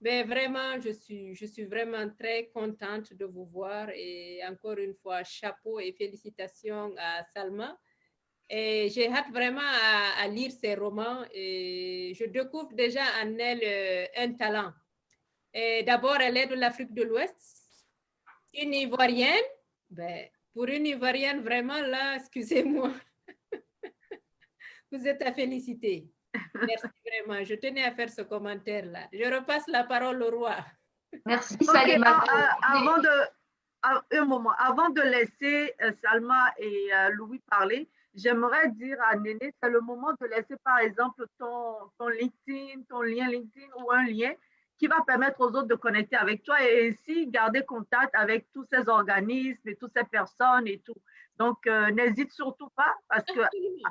Mais vraiment, je suis vraiment très contente de vous voir. Et encore une fois, chapeau et félicitations à Salma. Et j'ai hâte vraiment à lire ses romans. Et je découvre déjà en elle un talent. D'abord, elle est de l'Afrique de l'Ouest, une Ivoirienne. Ben, pour une Ivoirienne, vraiment, là, excusez-moi. Vous êtes à féliciter. Merci vraiment. Je tenais à faire ce commentaire-là. Je repasse la parole au roi. Merci, Ok, Salimatou. un moment, avant de laisser Salma et Louis parler, j'aimerais dire à Néné, c'est le moment de laisser par exemple ton LinkedIn, ton lien LinkedIn ou un lien qui va permettre aux autres de connecter avec toi et ainsi garder contact avec tous ces organismes et toutes ces personnes et tout. Donc, n'hésite surtout pas parce que… Absolument.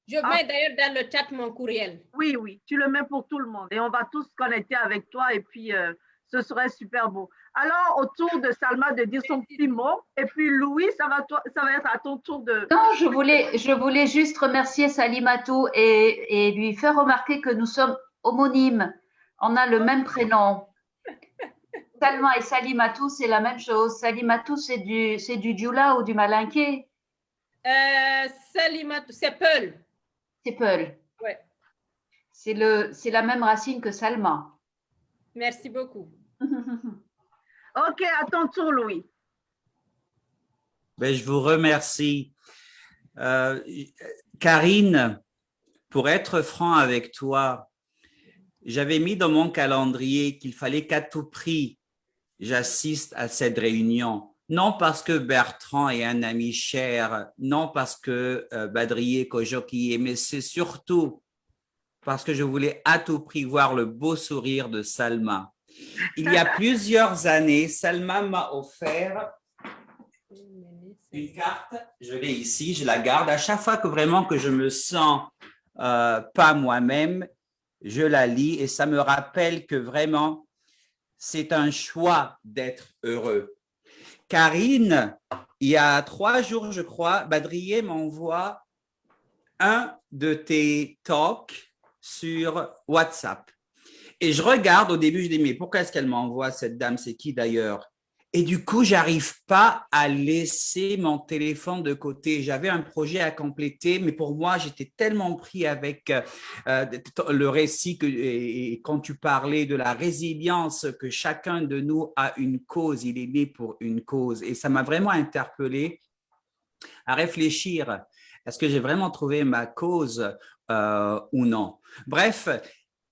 Je mets d'ailleurs dans le chat mon courriel. Oui, oui, tu le mets pour tout le monde et on va tous connecter avec toi et puis ce serait super beau. Alors, au tour de Salma de dire son petit mot et puis Louis, ça va être à ton tour de… Non, je voulais juste remercier Salimatou et lui faire remarquer que nous sommes homonymes. On a le même prénom. Salma et Salimatou, c'est la même chose. Salimatou, c'est du Djoula ou du Malinké. Salimatou, c'est Peul. C'est Peul. Ouais. C'est la même racine que Salma. Merci beaucoup. Ok, à ton tour, Louis. Ben, je vous remercie. Karine, pour être franc avec toi, j'avais mis dans mon calendrier qu'il fallait qu'à tout prix, j'assiste à cette réunion. Non parce que Bertrand est un ami cher, non parce que Badrier Kojoki, mais c'est surtout parce que je voulais à tout prix voir le beau sourire de Salma. Il y a plusieurs années, Salma m'a offert une carte, je l'ai ici, je la garde. À chaque fois que vraiment que je me sens pas moi-même, je la lis et ça me rappelle que vraiment, c'est un choix d'être heureux. Karine, il y a 3 jours, je crois, Badrier m'envoie un de tes talks sur WhatsApp. Et je regarde au début, je dis, mais pourquoi est-ce qu'elle m'envoie cette dame? C'est qui d'ailleurs? Et du coup, j'arrive pas à laisser mon téléphone de côté. J'avais un projet à compléter, mais pour moi, j'étais tellement pris avec le récit et quand tu parlais de la résilience, que chacun de nous a une cause, il est né pour une cause. Et ça m'a vraiment interpellé à réfléchir. Est-ce que j'ai vraiment trouvé ma cause ou non? Bref,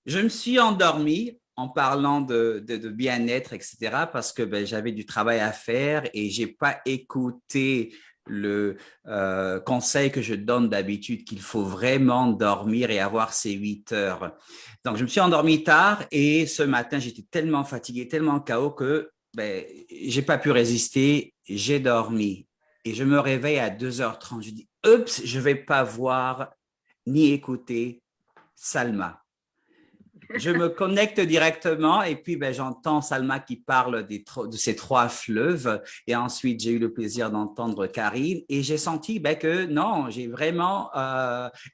je me suis endormi en parlant de bien-être, etc., parce que j'avais du travail à faire et j'ai pas écouté le conseil que je donne d'habitude qu'il faut vraiment dormir et avoir ces 8 heures. Donc, je me suis endormi tard et ce matin, j'étais tellement fatigué, tellement KO que j'ai pas pu résister, j'ai dormi. Et je me réveille à 2h30. Je dis, oups, je vais pas voir ni écouter Salma. Je me connecte directement et puis j'entends Salma qui parle de ces 3 fleuves et ensuite j'ai eu le plaisir d'entendre Karine et j'ai senti que non, j'ai vraiment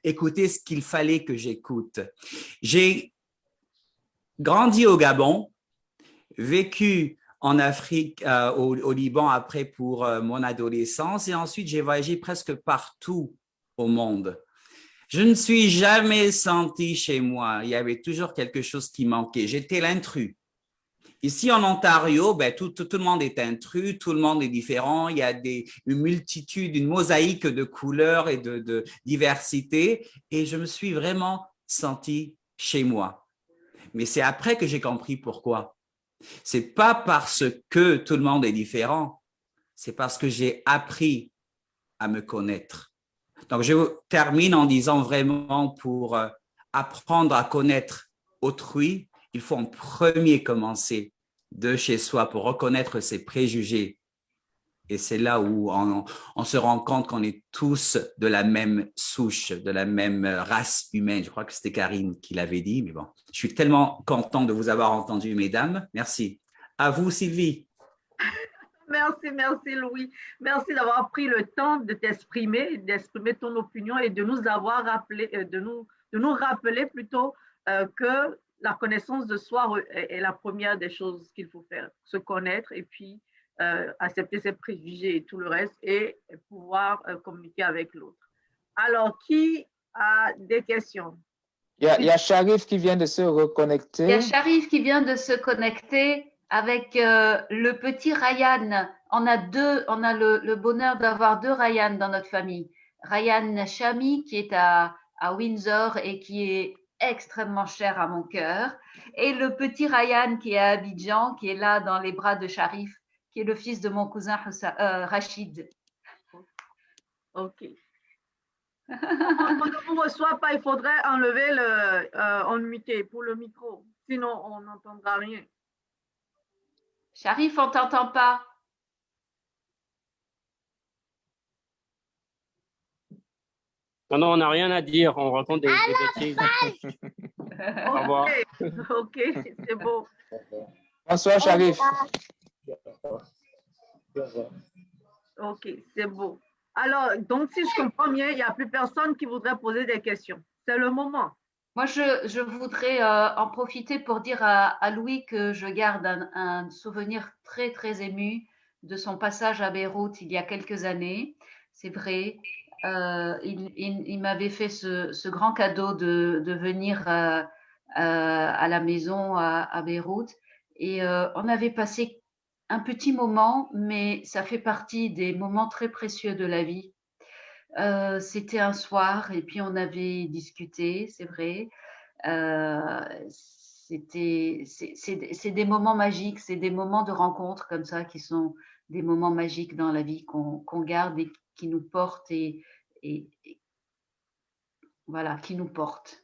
écouté ce qu'il fallait que j'écoute. J'ai grandi au Gabon, vécu en Afrique, au Liban après pour mon adolescence et ensuite j'ai voyagé presque partout au monde. Je ne suis jamais senti chez moi. Il y avait toujours quelque chose qui manquait. J'étais l'intrus. Ici en Ontario, tout le monde est intrus, tout le monde est différent. Il y a une multitude, une mosaïque de couleurs et de diversité. Et je me suis vraiment senti chez moi. Mais c'est après que j'ai compris pourquoi. C'est pas parce que tout le monde est différent. C'est parce que j'ai appris à me connaître. Donc, je termine en disant vraiment pour apprendre à connaître autrui, il faut en premier commencer de chez soi pour reconnaître ses préjugés. Et c'est là où on se rend compte qu'on est tous de la même souche, de la même race humaine. Je crois que c'était Karine qui l'avait dit, mais bon, je suis tellement content de vous avoir entendu, mesdames. Merci. À vous, Sylvie. Merci Louis. Merci d'avoir pris le temps de t'exprimer, d'exprimer ton opinion et de nous avoir rappelé, de nous rappeler plutôt que la connaissance de soi est la première des choses qu'il faut faire, se connaître et puis accepter ses préjugés et tout le reste et pouvoir communiquer avec l'autre. Alors, qui a des questions? Il y a Sharif qui vient de se reconnecter. Il y a Sharif qui vient de se connecter avec le petit Ryan. On a le bonheur d'avoir 2 Ryan dans notre famille. Ryan Chami qui est à à Windsor et qui est extrêmement cher à mon cœur. Et le petit Ryan qui est à Abidjan, qui est là dans les bras de Sharif, qui est le fils de mon cousin Rachid. OK. On ne vous reçoit pas, il faudrait enlever en muté pour le micro, sinon on n'entendra rien. Sharif, on t'entend pas. Non, on n'a rien à dire, on raconte des bêtises. Au revoir. OK, c'est beau. Bonsoir, Sharif. OK, c'est beau. Alors, donc, si je comprends bien, il n'y a plus personne qui voudrait poser des questions. C'est le moment. Moi, je voudrais en profiter pour dire à Louis que je garde un souvenir très, très ému de son passage à Beyrouth il y a quelques années. C'est vrai. Il m'avait fait ce grand cadeau de venir à la maison à Beyrouth. Et on avait passé un petit moment, mais ça fait partie des moments très précieux de la vie. C'était un soir et puis on avait discuté, c'est vrai. C'est des moments magiques, c'est des moments de rencontre comme ça qui sont des moments magiques dans la vie qu'on garde et qui nous portent et voilà, qui nous portent.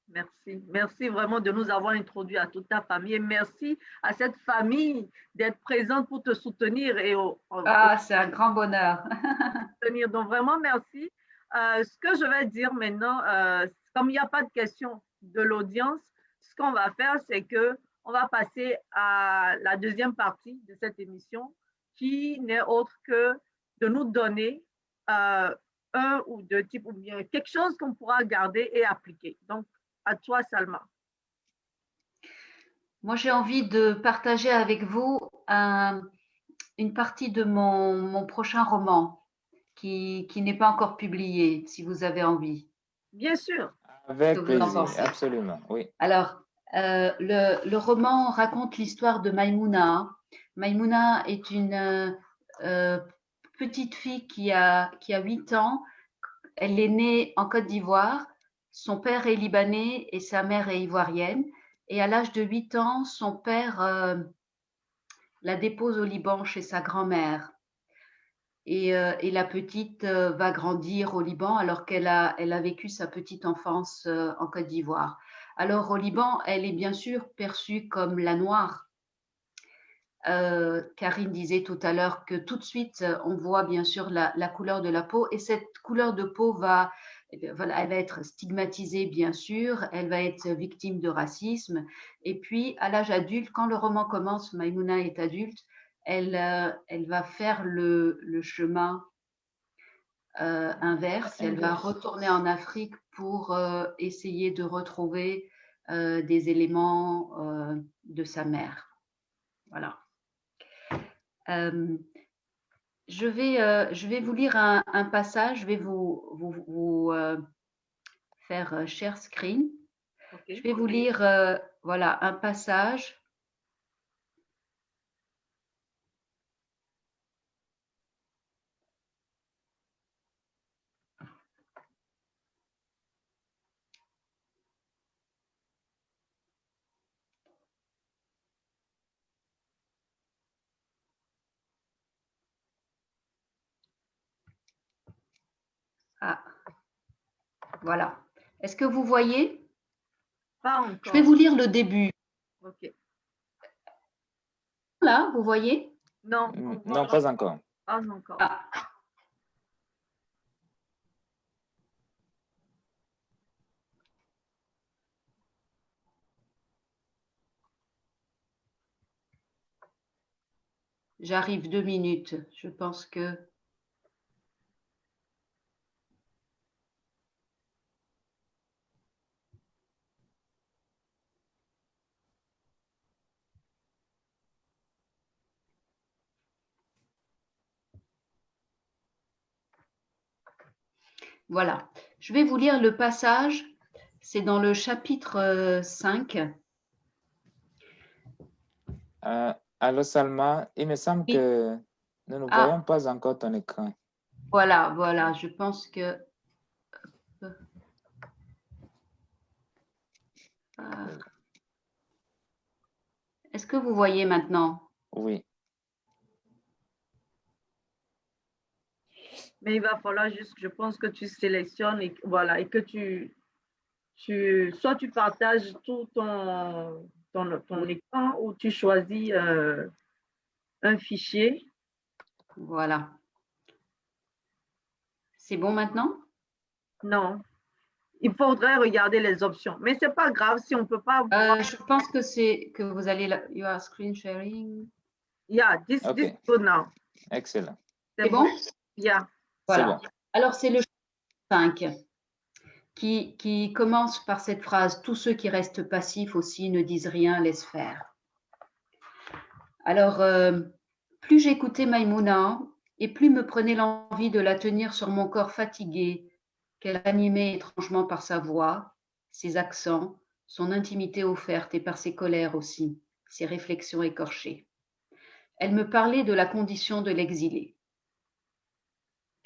Merci. Merci vraiment de nous avoir introduits à toute ta famille et merci à cette famille d'être présente pour te soutenir. C'est un grand bonheur. Donc vraiment, merci. Ce que je vais dire maintenant, comme il n'y a pas de questions de l'audience, ce qu'on va faire, c'est qu'on va passer à la deuxième partie de cette émission qui n'est autre que de nous donner un ou deux types ou bien quelque chose qu'on pourra garder et appliquer. Donc, à toi, Salma. Moi, j'ai envie de partager avec vous une partie de mon prochain roman qui n'est pas encore publié, si vous avez envie. Bien sûr. Avec plaisir, absolument, oui. Alors, le roman raconte l'histoire de Maïmouna. Maïmouna est une petite fille qui a 8 ans. Elle est née en Côte d'Ivoire. Son père est libanais et sa mère est ivoirienne. Et à l'âge de 8 ans, son père la dépose au Liban chez sa grand-mère. Et la petite va grandir au Liban alors qu'elle a vécu sa petite enfance en Côte d'Ivoire. Alors au Liban, elle est bien sûr perçue comme la noire. Karine disait tout à l'heure que tout de suite, on voit bien sûr la couleur de la peau et cette couleur de peau elle va être stigmatisée bien sûr, elle va être victime de racisme. Et puis à l'âge adulte, quand le roman commence, Maïmouna est adulte, elle va faire le chemin inverse. Elle va retourner en Afrique pour essayer de retrouver des éléments de sa mère. Voilà. Je vais vous lire un passage. Je vais vous faire share screen. Okay. Je vais vous lire voilà, un passage. Ah, voilà. Est-ce que vous voyez? Pas encore. Je vais vous lire le début. Ok. Là, vous voyez? Non. Non, pas encore. Pas encore. Ah. J'arrive 2 minutes. Je pense que... Voilà. Je vais vous lire le passage. C'est dans le chapitre 5. Allô, Salma, il me semble que nous ne voyons pas encore ton écran. Voilà. Je pense que peu. Ah. Est-ce que vous voyez maintenant? Oui. Mais il va falloir juste, je pense que tu sélectionnes et voilà, et que soit tu partages tout ton écran ou tu choisis un fichier. Voilà. C'est bon maintenant? Non. Il faudrait regarder les options. Mais ce n'est pas grave si on ne peut pas voir. Je pense que c'est que vous allez... You are screen sharing. Yeah, this is good now. Excellent. C'est bon? Yeah. Voilà. Bon. Alors, c'est le 5 qui commence par cette phrase « Tous ceux qui restent passifs aussi ne disent rien, laissent faire ». Alors, plus j'écoutais Maïmouna et plus me prenait l'envie de la tenir sur mon corps fatigué, qu'elle animait étrangement par sa voix, ses accents, son intimité offerte et par ses colères aussi, ses réflexions écorchées. Elle me parlait de la condition de l'exilé.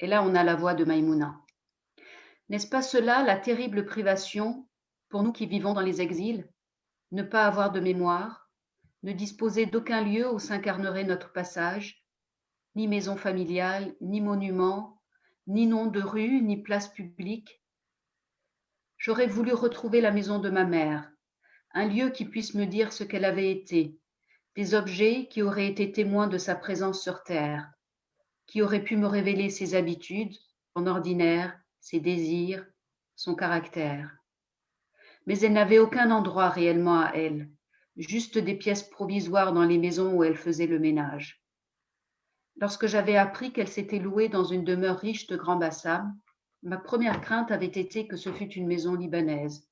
Et là, on a la voix de Maïmouna. N'est-ce pas cela la terrible privation pour nous qui vivons dans les exils? Ne pas avoir de mémoire, ne disposer d'aucun lieu où s'incarnerait notre passage, ni maison familiale, ni monument, ni nom de rue, ni place publique. J'aurais voulu retrouver la maison de ma mère, un lieu qui puisse me dire ce qu'elle avait été, des objets qui auraient été témoins de sa présence sur terre, qui auraient pu me révéler ses habitudes, son ordinaire, ses désirs, son caractère. Mais elle n'avait aucun endroit réellement à elle, juste des pièces provisoires dans les maisons où elle faisait le ménage. Lorsque j'avais appris qu'elle s'était louée dans une demeure riche de Grand Bassam, ma première crainte avait été que ce fût une maison libanaise.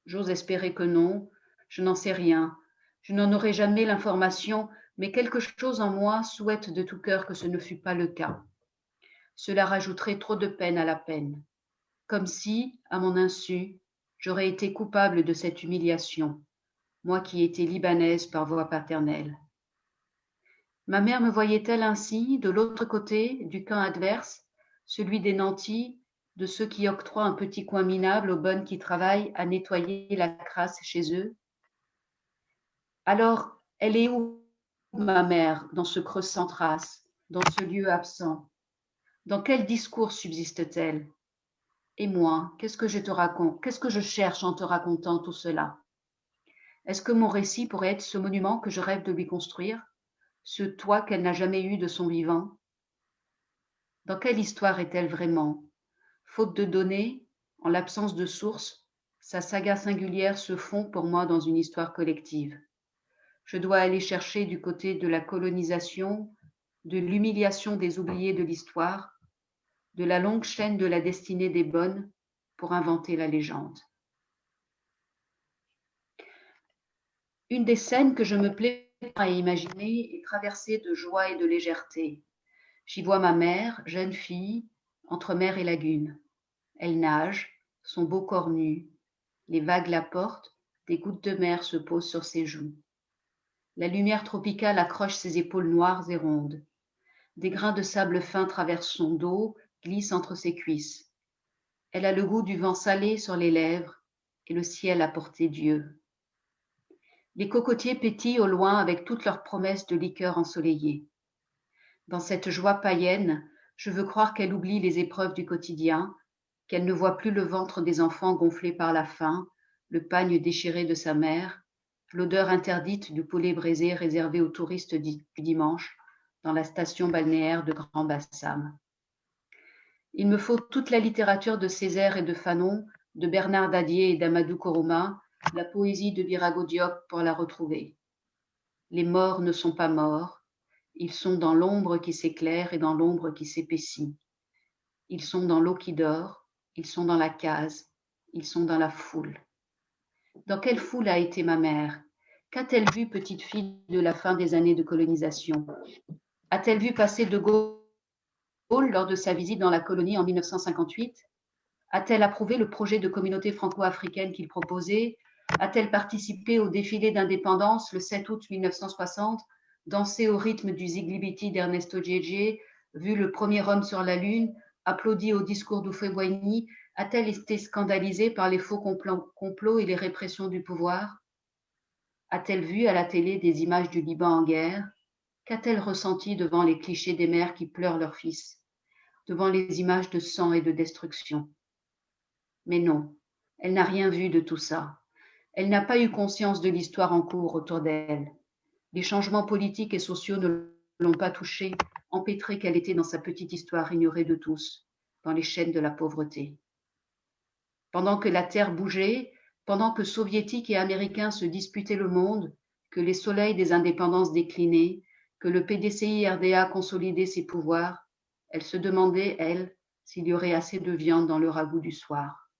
J'ose espérer que non, je n'en sais rien, je n'en aurai jamais l'information, mais quelque chose en moi souhaite de tout cœur que ce ne fût pas le cas. Cela rajouterait trop de peine à la peine, comme si, à mon insu, j'aurais été coupable de cette humiliation, moi qui étais libanaise par voie paternelle. Ma mère me voyait-elle ainsi, de l'autre côté, du camp adverse, celui des nantis, de ceux qui octroient un petit coin minable aux bonnes qui travaillent à nettoyer la crasse chez eux? Alors, elle est où, ma mère, dans ce creux sans trace, dans ce lieu absent? Dans quel discours subsiste-t-elle? Et moi, qu'est-ce que je te raconte? Qu'est-ce que je cherche en te racontant tout cela? Est-ce que mon récit pourrait être ce monument que je rêve de lui construire, ce toit qu'elle n'a jamais eu de son vivant? Dans quelle histoire est-elle vraiment? Faute de données, en l'absence de sources, sa saga singulière se fond pour moi dans une histoire collective. Je dois aller chercher du côté de la colonisation, de l'humiliation des oubliés de l'histoire, de la longue chaîne de la destinée des bonnes pour inventer la légende. Une des scènes que je me plais à imaginer est traversée de joie et de légèreté. J'y vois ma mère, jeune fille, entre mer et lagune. Elle nage, son beau corps nu. Les vagues la portent, des gouttes de mer se posent sur ses joues. La lumière tropicale accroche ses épaules noires et rondes. Des grains de sable fin traversent son dos, glissent entre ses cuisses. Elle a le goût du vent salé sur les lèvres et le ciel à portée d'yeux. Les cocotiers pétillent au loin avec toutes leurs promesses de liqueur ensoleillée. Dans cette joie païenne, je veux croire qu'elle oublie les épreuves du quotidien, qu'elle ne voit plus le ventre des enfants gonflé par la faim, le pagne déchiré de sa mère, l'odeur interdite du poulet braisé réservé aux touristes du dimanche dans la station balnéaire de Grand Bassam. Il me faut toute la littérature de Césaire et de Fanon, de Bernard Dadier et d'Amadou Kourouma, la poésie de Birago Diop pour la retrouver. Les morts ne sont pas morts, ils sont dans l'ombre qui s'éclaire et dans l'ombre qui s'épaissit. Ils sont dans l'eau qui dort, ils sont dans la case, ils sont dans la foule. Dans quelle foule a été ma mère? Qu'a-t-elle vu, petite fille de la fin des années de colonisation? A-t-elle vu passer de Gaulle lors de sa visite dans la colonie en 1958? A-t-elle approuvé le projet de communauté franco-africaine qu'il proposait? A-t-elle participé au défilé d'indépendance le 7 août 1960, dansé au rythme du Ziglibiti d'Ernesto Gege, vu le premier homme sur la Lune, applaudi au discours d'Houphouët-Boigny, A-t-elle été scandalisée par les faux complots et les répressions du pouvoir? A-t-elle vu à la télé des images du Liban en guerre? Qu'a-t-elle ressenti devant les clichés des mères qui pleurent leurs fils, devant les images de sang et de destruction? Mais non, elle n'a rien vu de tout ça. Elle n'a pas eu conscience de l'histoire en cours autour d'elle. Les changements politiques et sociaux ne l'ont pas touchée, empêtrée qu'elle était dans sa petite histoire ignorée de tous, dans les chaînes de la pauvreté. Pendant que la terre bougeait, pendant que soviétiques et américains se disputaient le monde, que les soleils des indépendances déclinaient, que le PDCI-RDA consolidait ses pouvoirs, elle se demandait, elle, s'il y aurait assez de viande dans le ragoût du soir.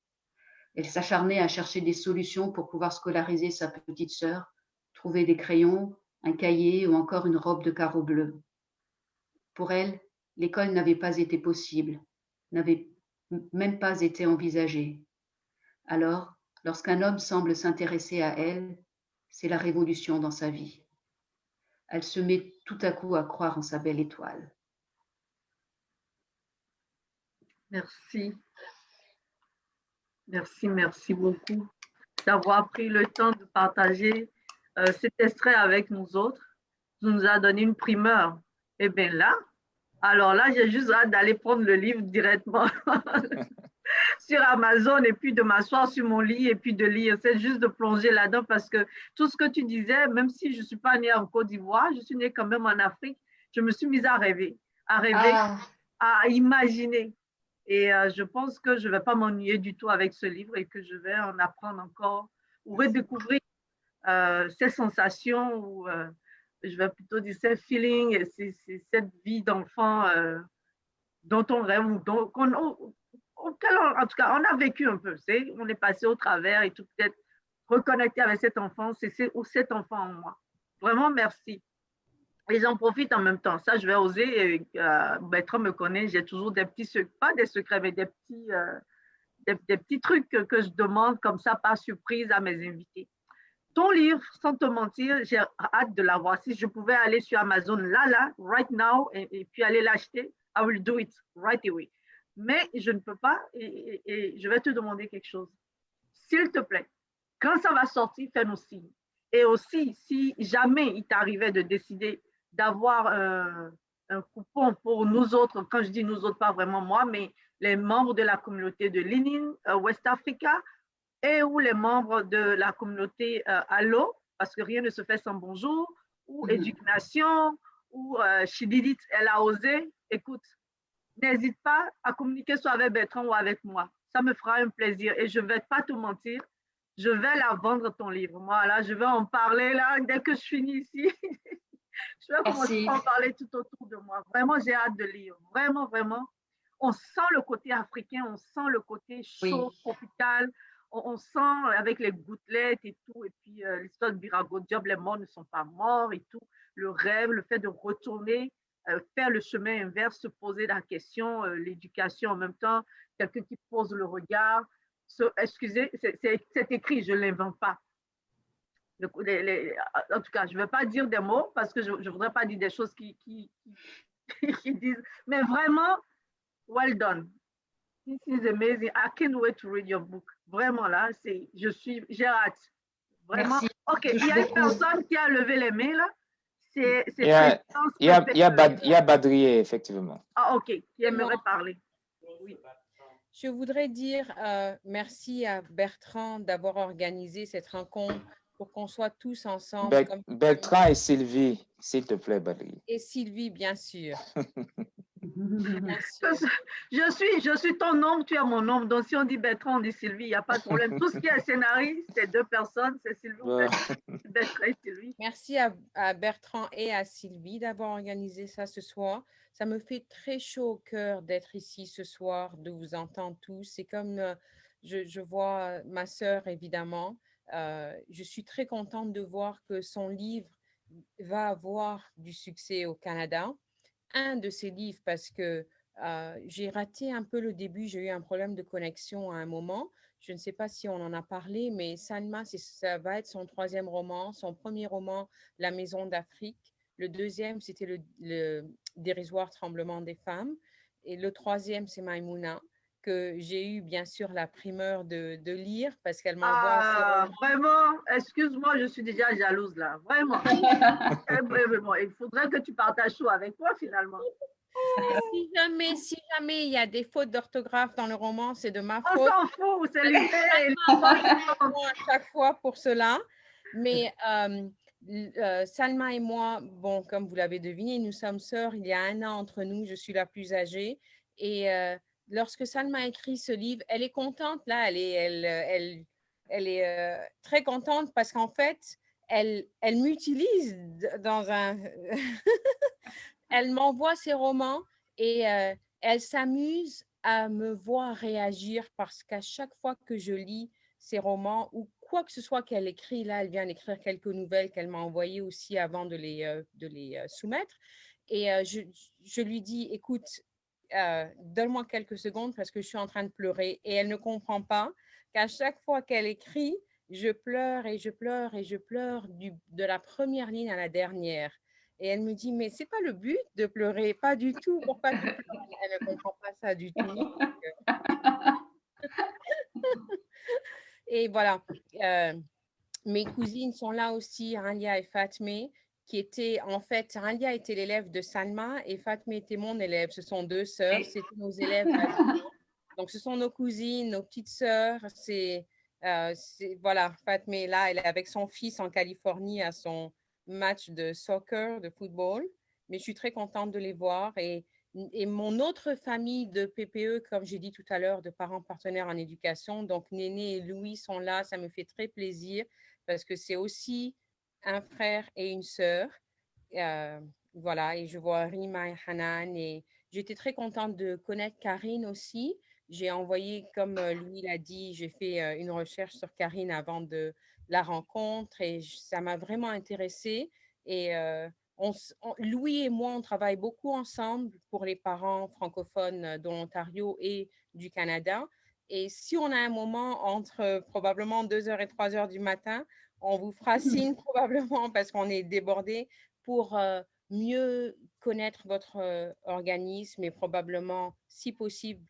Elle s'acharnait à chercher des solutions pour pouvoir scolariser sa petite sœur, trouver des crayons, un cahier ou encore une robe de carreaux bleus. Pour elle, l'école n'avait pas été possible, n'avait même pas été envisagée. Alors, lorsqu'un homme semble s'intéresser à elle, c'est la révolution dans sa vie. Elle se met tout à coup à croire en sa belle étoile. Merci. Merci beaucoup d'avoir pris le temps de partager cet extrait avec nous autres. Tu nous as donné une primeur. Et bien là, alors là, j'ai juste hâte d'aller prendre le livre directement sur Amazon et puis de m'asseoir sur mon lit et puis de lire. C'est juste de plonger là-dedans parce que tout ce que tu disais, même si je ne suis pas née en Côte d'Ivoire, je suis née quand même en Afrique, je me suis mise à rêver, à imaginer. Et je pense que je ne vais pas m'ennuyer du tout avec ce livre et que je vais en apprendre encore ou redécouvrir ces sensations ou je vais plutôt dire ces feelings, cette vie d'enfant dont on rêve ou auquel en tout cas on a vécu un peu. On est passé au travers et tout peut-être reconnecter avec cette enfance ou cet enfant en moi. Vraiment, merci. Et j'en profite en même temps. Ça, je vais oser. Bertrand me connaît. J'ai toujours des petits secrets, pas des secrets, mais des petits trucs que je demande comme ça par surprise à mes invités. Ton livre, sans te mentir, j'ai hâte de l'avoir. Si je pouvais aller sur Amazon là, right now, et puis aller l'acheter, I will do it right away. Mais je ne peux pas et je vais te demander quelque chose. S'il te plaît, quand ça va sortir, fais-nous signe. Et aussi, si jamais il t'arrivait de décider d'avoir un coupon pour nous autres, quand je dis nous autres, pas vraiment moi, mais les membres de la communauté de Lenin, West Africa, et ou les membres de la communauté Allo, parce que rien ne se fait sans bonjour, ou Éducation, ou Chididit, elle a osé, écoute, n'hésite pas à communiquer soit avec Bertrand ou avec moi. Ça me fera un plaisir et je ne vais pas te mentir, je vais la vendre ton livre. Moi, là, je vais en parler là, dès que je finis ici. Je vais commencer à en parler tout autour de moi. Vraiment, j'ai hâte de lire. Vraiment, vraiment. On sent le côté africain, on sent le côté chaud, tropical. On sent avec les gouttelettes et tout. Et puis, l'histoire de Birago Diop, les morts ne sont pas morts et tout. Le rêve, le fait de retourner, faire le chemin inverse, se poser la question, l'éducation en même temps, quelqu'un qui pose le regard. Excusez, c'est écrit, je ne l'invente pas. En tout cas, je ne vais pas dire des mots parce que je ne voudrais pas dire des choses qui disent, mais vraiment, well done. This is amazing. I can't wait to read your book. Vraiment là, j'ai hâte. Vraiment. Merci. Ok, il y a une personne qui a levé les mains là. Il y a Badrier, effectivement. Ah, ok, qui aimerait parler. Oui. Je voudrais dire merci à Bertrand d'avoir organisé cette rencontre pour qu'on soit tous ensemble. Bertrand et Sylvie, s'il te plaît, Badrier. Et Sylvie, bien sûr. Je suis ton ombre, tu es mon ombre. Donc, si on dit Bertrand, on dit Sylvie, il n'y a pas de problème. Tout ce qui est scénariste, c'est deux personnes, c'est Sylvie ou Bertrand et Sylvie. Merci à Bertrand et à Sylvie d'avoir organisé ça ce soir. Ça me fait très chaud au cœur d'être ici ce soir, de vous entendre tous. C'est comme je vois ma sœur, évidemment. Je suis très contente de voir que son livre va avoir du succès au Canada. Un de ses livres parce que j'ai raté un peu le début, j'ai eu un problème de connexion à un moment. Je ne sais pas si on en a parlé, mais Salma, ça va être son 3e roman. Son premier roman, La Maison d'Afrique. Le 2e, c'était le dérisoire tremblement des femmes. Et le 3e, c'est Maïmouna. que j'ai eu bien sûr la primeur de lire parce qu'elle m'envoie. Vraiment, excuse-moi, je suis déjà jalouse là, vraiment. Vraiment, il faudrait que tu partages tout avec moi finalement. Si jamais il y a des fautes d'orthographe dans le roman, c'est de ma faute. On s'en fout, c'est l'idée. À chaque fois pour cela. Mais Salma et moi, bon, comme vous l'avez deviné, nous sommes sœurs. Il y a 1 an entre nous. Je suis la plus âgée. Et lorsque Salma a écrit ce livre, elle est contente. Là, elle est très contente parce qu'en fait, elle m'utilise dans un... Elle m'envoie ses romans et elle s'amuse à me voir réagir parce qu'à chaque fois que je lis ses romans ou quoi que ce soit qu'elle écrit, là, elle vient d'écrire quelques nouvelles qu'elle m'a envoyées aussi avant de les soumettre. Et je lui dis, écoute, donne-moi quelques secondes parce que je suis en train de pleurer. Et elle ne comprend pas qu'à chaque fois qu'elle écrit, je pleure et je pleure et je pleure de la première ligne à la dernière. Et elle me dit, mais ce n'est pas le but de pleurer, pas du tout. Pourquoi tu pleures? Elle ne comprend pas ça du tout. Et voilà, mes cousines sont là aussi, Ralia et Fatmé, qui étaient, en fait, Ralia était l'élève de Salma et Fatmé était mon élève. Ce sont 2 sœurs, c'était nos élèves. Donc, ce sont nos cousines, nos petites sœurs. Voilà, Fatmé est là, elle est avec son fils en Californie à son match de soccer, de football, mais je suis très contente de les voir. Et mon autre famille de PPE, comme j'ai dit tout à l'heure, de parents partenaires en éducation, donc Néné et Louis sont là, ça me fait très plaisir parce que c'est aussi un frère et une sœur. Voilà, et je vois Rima et Hanan et j'étais très contente de connaître Karine aussi. J'ai envoyé, comme Louis l'a dit, j'ai fait une recherche sur Karine avant de la rencontre et ça m'a vraiment intéressée. Et Louis et moi, on travaille beaucoup ensemble pour les parents francophones de l'Ontario et du Canada. Et si on a un moment entre probablement 2h et 3h du matin, on vous fera signe probablement parce qu'on est débordé pour mieux connaître votre organisme et probablement, si possible,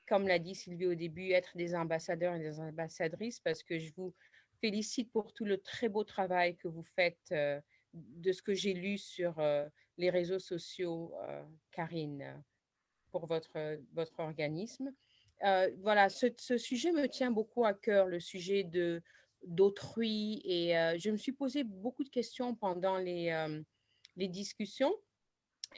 comme l'a dit Sylvie au début, être des ambassadeurs et des ambassadrices parce que je vous félicite pour tout le très beau travail que vous faites de ce que j'ai lu sur les réseaux sociaux, Karine, pour votre organisme. Voilà, ce sujet me tient beaucoup à cœur, le sujet d'autrui et je me suis posé beaucoup de questions pendant les discussions,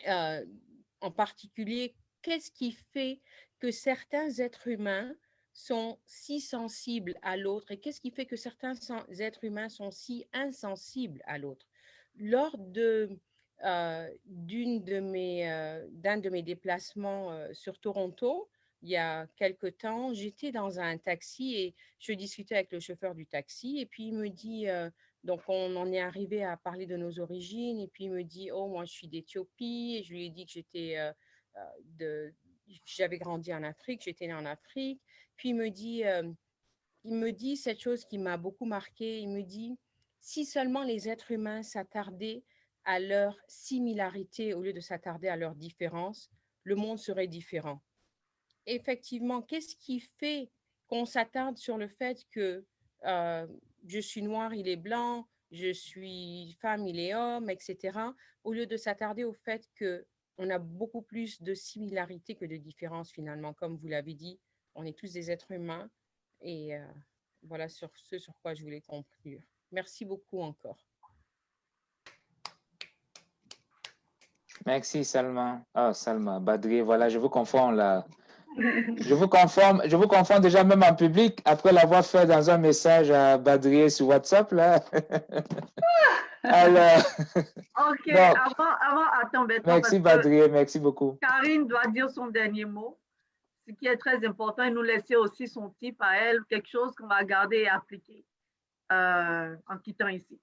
en particulier, qu'est-ce qui fait que certains êtres humains sont si sensibles à l'autre et qu'est-ce qui fait que certains êtres humains sont si insensibles à l'autre? Lors d'un de mes déplacements sur Toronto, il y a quelque temps, j'étais dans un taxi et je discutais avec le chauffeur du taxi et puis il me dit, donc on en est arrivé à parler de nos origines et puis il me dit, oh moi je suis d'Éthiopie et je lui ai dit que j'avais grandi en Afrique, j'étais née en Afrique. Puis il me dit cette chose qui m'a beaucoup marquée, il me dit, si seulement les êtres humains s'attardaient à leur similarité au lieu de s'attarder à leurs différences, le monde serait différent. Effectivement, qu'est-ce qui fait qu'on s'attarde sur le fait que je suis noire, il est blanc, je suis femme, il est homme, etc., au lieu de s'attarder au fait qu'on a beaucoup plus de similarités que de différences finalement. Comme vous l'avez dit, on est tous des êtres humains et voilà sur quoi je voulais conclure. Merci beaucoup encore. Merci Salma. Ah, Salma, Badri, voilà, je vous confonds là. Je vous confonds déjà même en public après l'avoir fait dans un message à Badri sur WhatsApp là. Alors. Ok, attends, merci Badri, merci beaucoup. Karine doit dire son dernier mot, ce qui est très important, et nous laisser aussi son type à elle, quelque chose qu'on va garder et appliquer en quittant ici.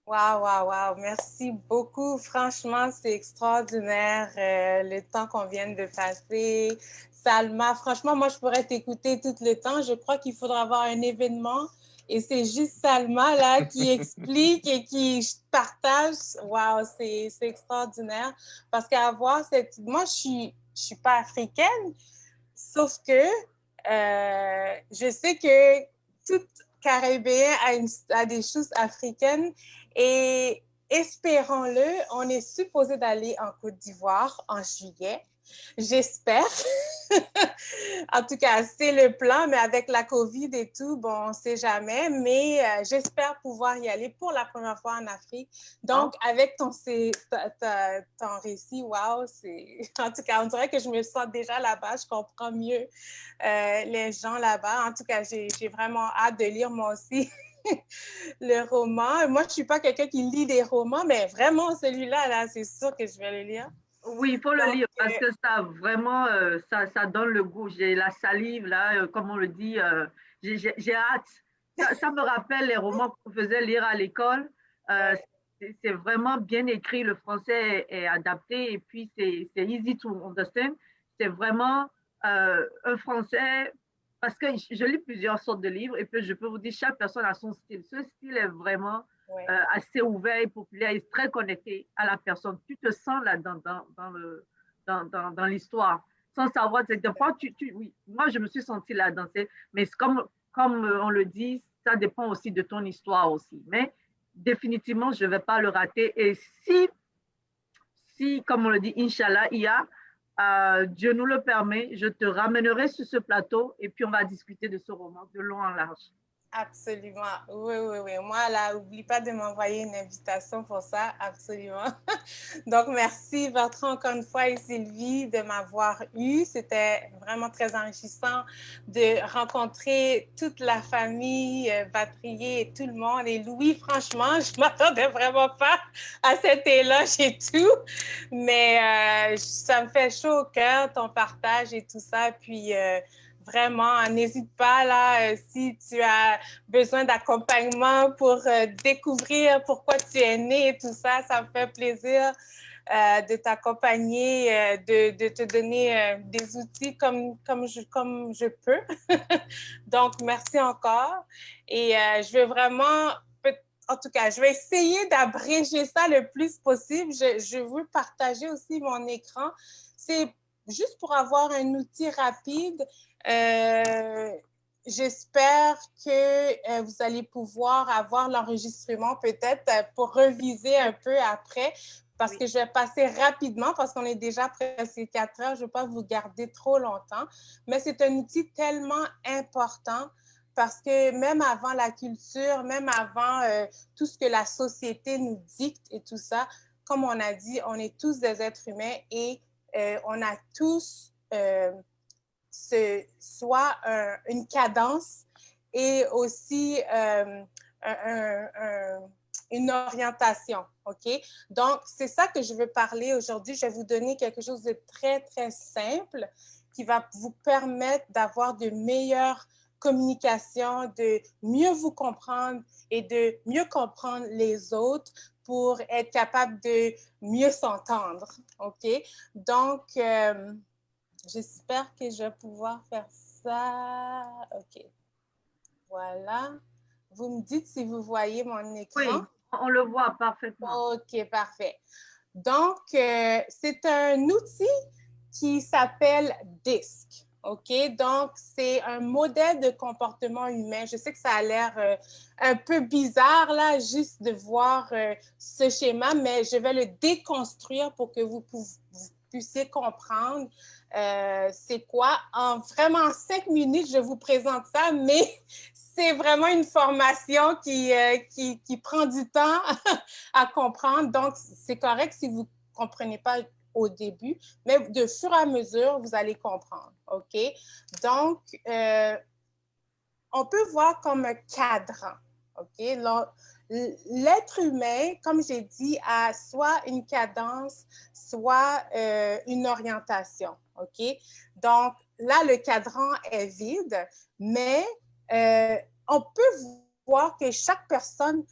Wow. Merci beaucoup. Franchement, c'est extraordinaire le temps qu'on vient de passer. Salma, franchement, moi, je pourrais t'écouter tout le temps. Je crois qu'il faudra avoir un événement Et c'est juste Salma là qui explique et qui partage. Waouh, c'est extraordinaire. Parce qu'avoir cette... Moi, je suis pas africaine, sauf que je sais que tout Caribéen a des choses africaines et espérons-le, on est supposé d'aller en Côte d'Ivoire en juillet. J'espère. En tout cas, c'est le plan, mais avec la COVID et tout, bon, on ne sait jamais. Mais j'espère pouvoir y aller pour la première fois en Afrique. Donc, avec ton récit, wow, c'est... En tout cas, on dirait que je me sens déjà là-bas. Je comprends mieux les gens là-bas. En tout cas, j'ai vraiment hâte de lire moi aussi le roman. Moi, je ne suis pas quelqu'un qui lit des romans, mais vraiment, celui-là, là, c'est sûr que je vais le lire. Oui, il faut le lire parce que ça vraiment, ça donne le goût. J'ai la salive, là, comme on le dit, j'ai hâte. Ça me rappelle les romans qu'on faisait lire à l'école. C'est vraiment bien écrit, le français est adapté et puis c'est easy to understand. C'est vraiment un français, parce que je lis plusieurs sortes de livres et puis je peux vous dire, chaque personne a son style. Ce style est vraiment assez ouvert et populaire et très connecté à la personne. Tu te sens là dans l'histoire, sans savoir. Oui, moi, je me suis sentie là danser, mais comme on le dit, ça dépend aussi de ton histoire aussi. Mais définitivement, je ne vais pas le rater. Et si comme on le dit, Inch'Allah, Dieu nous le permet, je te ramènerai sur ce plateau et puis on va discuter de ce roman de long en large. Absolument. Oui. Moi, là, n'oublie pas de m'envoyer une invitation pour ça. Absolument. Donc, merci Bertrand encore une fois et Sylvie de m'avoir eu. C'était vraiment très enrichissant de rencontrer toute la famille, Batrier et tout le monde. Et Louis, franchement, je ne m'attendais vraiment pas à cet éloge et tout. Mais ça me fait chaud au cœur, ton partage et tout ça. Puis, vraiment, n'hésite pas là, si tu as besoin d'accompagnement pour découvrir pourquoi tu es né et tout ça, ça me fait plaisir de t'accompagner, de te donner des outils comme je peux. Donc, merci encore. Et je vais vraiment, en tout cas, je vais essayer d'abréger ça le plus possible. Je veux partager aussi mon écran. C'est juste pour avoir un outil rapide. J'espère que vous allez pouvoir avoir l'enregistrement peut-être pour reviser un peu après, parce que je vais passer rapidement parce qu'on est déjà presque 4 heures. Je ne vais pas vous garder trop longtemps, mais c'est un outil tellement important parce que même avant la culture, même avant tout ce que la société nous dicte et tout ça, comme on a dit, on est tous des êtres humains et on a tous... soit une cadence et aussi une orientation, OK? Donc, c'est ça que je veux parler aujourd'hui. Je vais vous donner quelque chose de très, très simple qui va vous permettre d'avoir de meilleures communications, de mieux vous comprendre et de mieux comprendre les autres pour être capable de mieux s'entendre, OK? Donc, j'espère que je vais pouvoir faire ça. OK. Voilà. Vous me dites si vous voyez mon écran. Oui, on le voit parfaitement. OK, parfait. Donc, c'est un outil qui s'appelle DISC. OK? Donc, c'est un modèle de comportement humain. Je sais que ça a l'air un peu bizarre, là, juste de voir ce schéma, mais je vais le déconstruire pour que vous puissiez comprendre c'est quoi. En vraiment 5 minutes, je vous présente ça, mais c'est vraiment une formation qui prend du temps à comprendre. Donc, c'est correct si vous ne comprenez pas au début, mais de fur et à mesure, vous allez comprendre. OK? Donc, on peut voir comme un cadran. OK? L'être humain, comme j'ai dit, a soit une cadence, soit une orientation. OK? Donc, là, le cadran est vide, mais on peut voir que chaque personne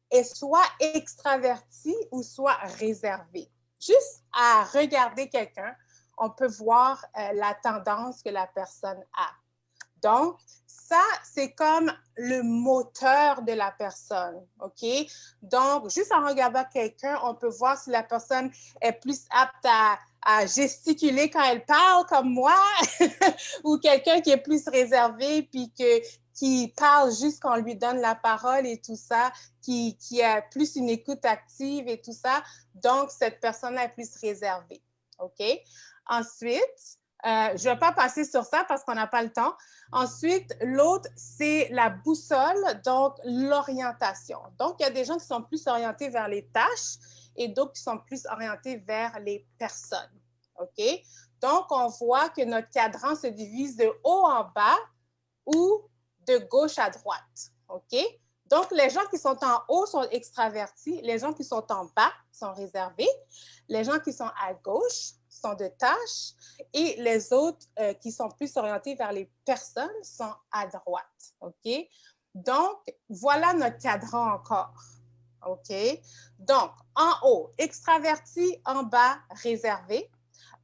est soit extravertie ou soit réservée. Juste à regarder quelqu'un, on peut voir la tendance que la personne a. Donc, ça, c'est comme le moteur de la personne, OK? Donc, juste en regardant quelqu'un, on peut voir si la personne est plus apte à gesticuler quand elle parle, comme moi, ou quelqu'un qui est plus réservé, puis qui parle juste quand on lui donne la parole et tout ça, qui a plus une écoute active et tout ça. Donc, cette personne-là est plus réservée, OK? Ensuite, je ne vais pas passer sur ça parce qu'on n'a pas le temps. Ensuite, l'autre, c'est la boussole, donc l'orientation. Donc, il y a des gens qui sont plus orientés vers les tâches et d'autres qui sont plus orientés vers les personnes. OK? Donc, on voit que notre cadran se divise de haut en bas ou de gauche à droite. OK? Donc, les gens qui sont en haut sont extravertis, les gens qui sont en bas sont réservés, les gens qui sont à gauche sont de tâches et les autres qui sont plus orientés vers les personnes sont à droite. OK? Donc, voilà notre cadran encore. OK? Donc, en haut, extraverti, en bas, réservé,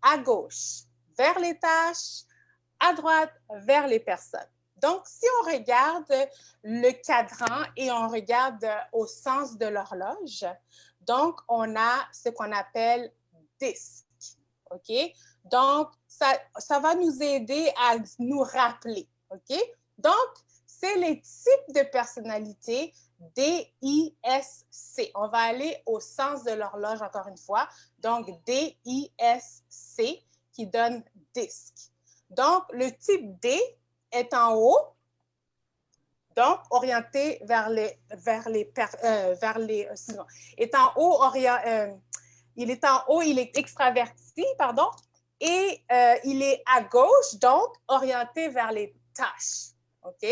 à gauche, vers les tâches, à droite, vers les personnes. Donc, si on regarde le cadran et on regarde au sens de l'horloge, donc, on a ce qu'on appelle disque. OK? Donc, ça va nous aider à nous rappeler. OK? Donc, c'est les types de personnalités D-I-S-C. On va aller au sens de l'horloge encore une fois. Donc, D-I-S-C qui donne disque. Donc, le type D est en haut, donc orienté vers les est en haut, il est en haut, il est extraverti, pardon, et il est à gauche, donc orienté vers les tâches. OK?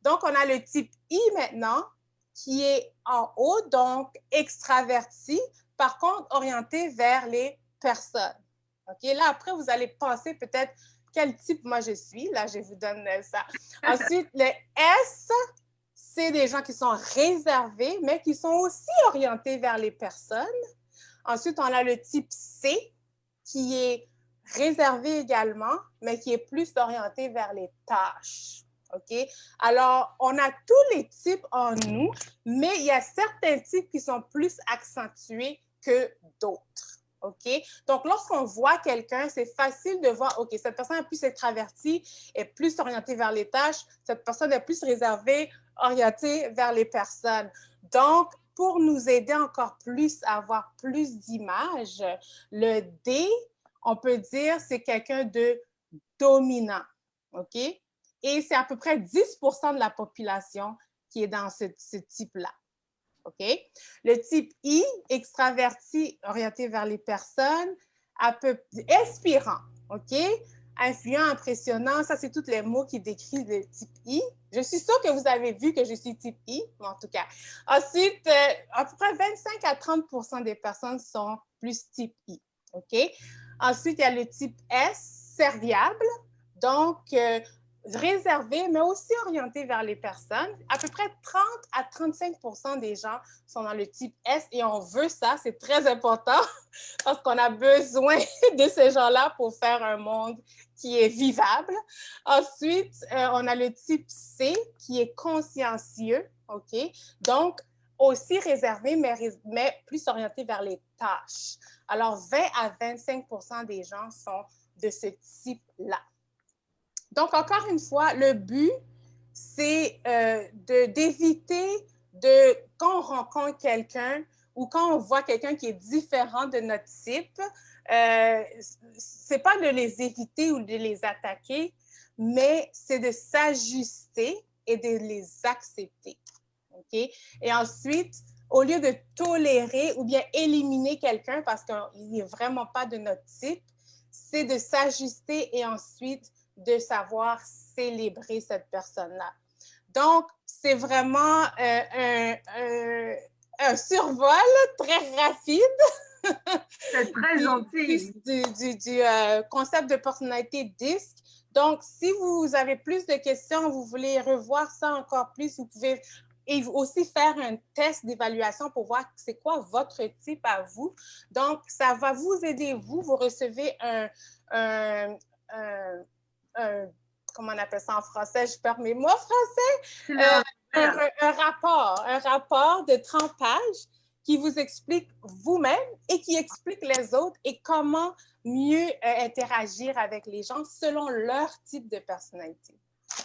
Donc, on a le type I maintenant, qui est en haut, donc extraverti, par contre, orienté vers les personnes. OK? Là, après, vous allez penser peut-être quel type moi je suis. Là, je vous donne ça. Ensuite, le S, c'est des gens qui sont réservés, mais qui sont aussi orientés vers les personnes. Ensuite, on a le type C, qui est réservé également, mais qui est plus orienté vers les tâches. OK? Alors, on a tous les types en nous, mais il y a certains types qui sont plus accentués que d'autres. OK? Donc, lorsqu'on voit quelqu'un, c'est facile de voir, OK, cette personne est plus extravertie, est plus orientée vers les tâches, cette personne est plus réservée, orientée vers les personnes. Donc, pour nous aider encore plus à avoir plus d'images, le D, on peut dire, c'est quelqu'un de dominant. OK? Et c'est à peu près 10% de la population qui est dans ce type-là. OK? Le type I, extraverti, orienté vers les personnes, inspirant, OK? Influent, impressionnant, ça, c'est tous les mots qui décrivent le type I. Je suis sûre que vous avez vu que je suis type I, en tout cas. Ensuite, à peu près 25 à 30% des personnes sont plus type I, OK? Ensuite, il y a le type S, serviable, donc réservé, mais aussi orienté vers les personnes. À peu près 30 à 35% des gens sont dans le type S et on veut ça, c'est très important parce qu'on a besoin de ces gens-là pour faire un monde qui est vivable. Ensuite, on a le type C qui est consciencieux, OK? Donc, aussi réservé, mais plus orienté vers les tâches. Alors, 20 à 25% des gens sont de ce type-là. Donc, encore une fois, le but, c'est d'éviter quand on rencontre quelqu'un ou quand on voit quelqu'un qui est différent de notre type, c'est pas de les éviter ou de les attaquer, mais c'est de s'ajuster et de les accepter. OK? Et ensuite, au lieu de tolérer ou bien éliminer quelqu'un parce qu'il n'est vraiment pas de notre type, c'est de s'ajuster et ensuite de savoir célébrer cette personne-là. Donc, c'est vraiment un survol très rapide. C'est très gentil. Du concept de personnalité DISC. Donc, si vous avez plus de questions, vous voulez revoir ça encore plus, vous pouvez aussi faire un test d'évaluation pour voir c'est quoi votre type à vous. Donc, ça va vous aider, vous recevez comment on appelle ça en français? Je perds mes mots français. Un rapport de 30 pages qui vous explique vous-même et qui explique les autres et comment mieux interagir avec les gens selon leur type de personnalité.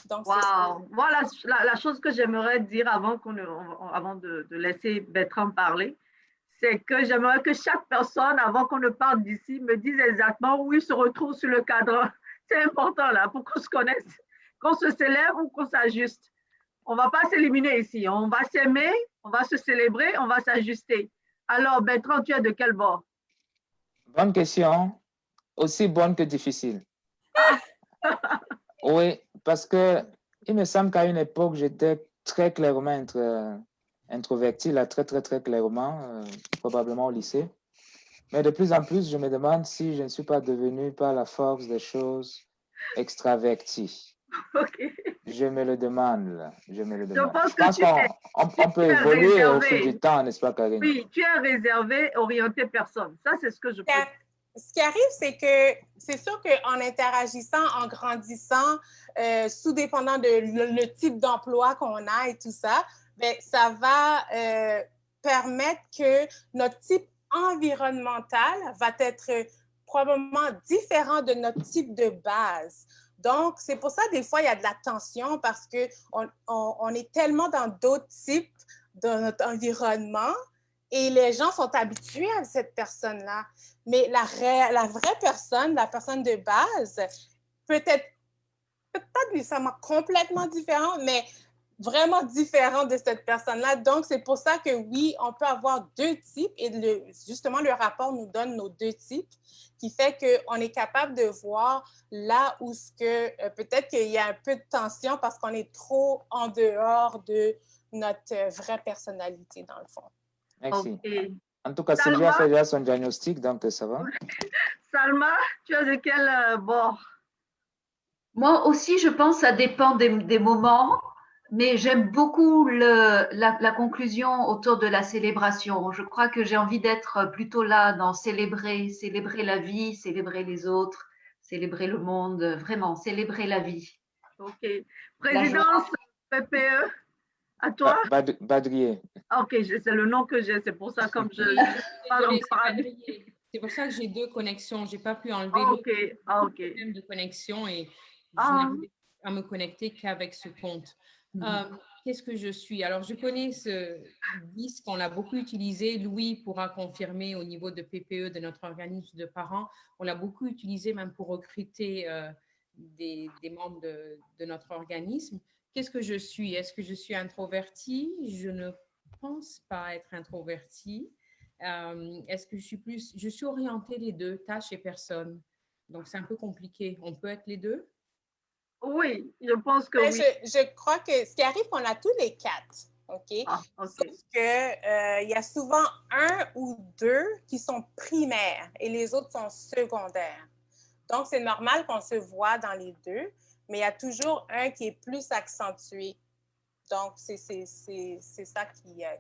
Donc, wow. Voilà la chose que j'aimerais dire avant de laisser Bertrand parler, c'est que j'aimerais que chaque personne, avant qu'on ne parte d'ici, me dise exactement où il se retrouve sur le cadran. C'est important là, pour qu'on se connaisse, qu'on se célèbre ou qu'on s'ajuste. On ne va pas s'éliminer ici. On va s'aimer, on va se célébrer, on va s'ajuster. Alors, Bertrand, tu es de quel bord? Bonne question. Aussi bonne que difficile. Oui, parce que il me semble qu'à une époque, j'étais très clairement introverti, là, très clairement, probablement au lycée. Mais de plus en plus, je me demande si je ne suis pas devenu, par la force des choses, extraverti. Okay. Je me le demande, là. Je pense qu'on peut évoluer au fil du temps, n'est-ce pas, Karine? Oui, tu es réservé, orienté personne. Ça, c'est ce que je peux dire. Ce qui arrive, c'est que c'est sûr qu'en interagissant, en grandissant, sous dépendant de le type d'emploi qu'on a et tout ça, bien, ça va permettre que notre type environnemental va être probablement différent de notre type de base. Donc, c'est pour ça, des fois, il y a de la tension parce qu'on est tellement dans d'autres types de notre environnement et les gens sont habitués à cette personne-là. Mais la vraie personne, la personne de base, peut-être nécessairement complètement différente, mais vraiment différente de cette personne-là. Donc, c'est pour ça que oui, on peut avoir deux types et justement, le rapport nous donne nos deux types qui fait qu'on est capable de voir là où peut-être qu'il y a un peu de tension parce qu'on est trop en dehors de notre vraie personnalité, dans le fond. Merci. Okay. En tout cas, Sylvia fait déjà son diagnostic, donc ça va. Salma, tu es de quel bord? Moi aussi, je pense que ça dépend des moments, mais j'aime beaucoup la conclusion autour de la célébration. Je crois que j'ai envie d'être plutôt là dans célébrer la vie, célébrer les autres, célébrer le monde, vraiment, célébrer la vie. OK. Présidence PPE, à toi? Badrier. OK, c'est le nom que j'ai, c'est pour ça comme je parle en parallèle. C'est pour ça que j'ai deux connexions. Je n'ai pas pu enlever le problème de connexion et je n'arrive à me connecter qu'avec ce compte. Qu'est-ce que je suis? Alors, je connais ce disque, on l'a beaucoup utilisé. Louis pourra confirmer au niveau de PPE, de notre organisme de parents. On l'a beaucoup utilisé même pour recruter des membres de notre organisme. Qu'est-ce que je suis? Est-ce que je suis introvertie? Je ne pense pas être introvertie. Est-ce que je suis orientée les deux, tâches et personnes. Donc, c'est un peu compliqué. On peut être les deux? Oui, je pense que oui. Je crois que ce qui arrive, on a tous les quatre. OK? Sauf qu'il y a souvent un ou deux qui sont primaires et les autres sont secondaires. Donc, c'est normal qu'on se voit dans les deux, mais il y a toujours un qui est plus accentué. Donc, c'est ça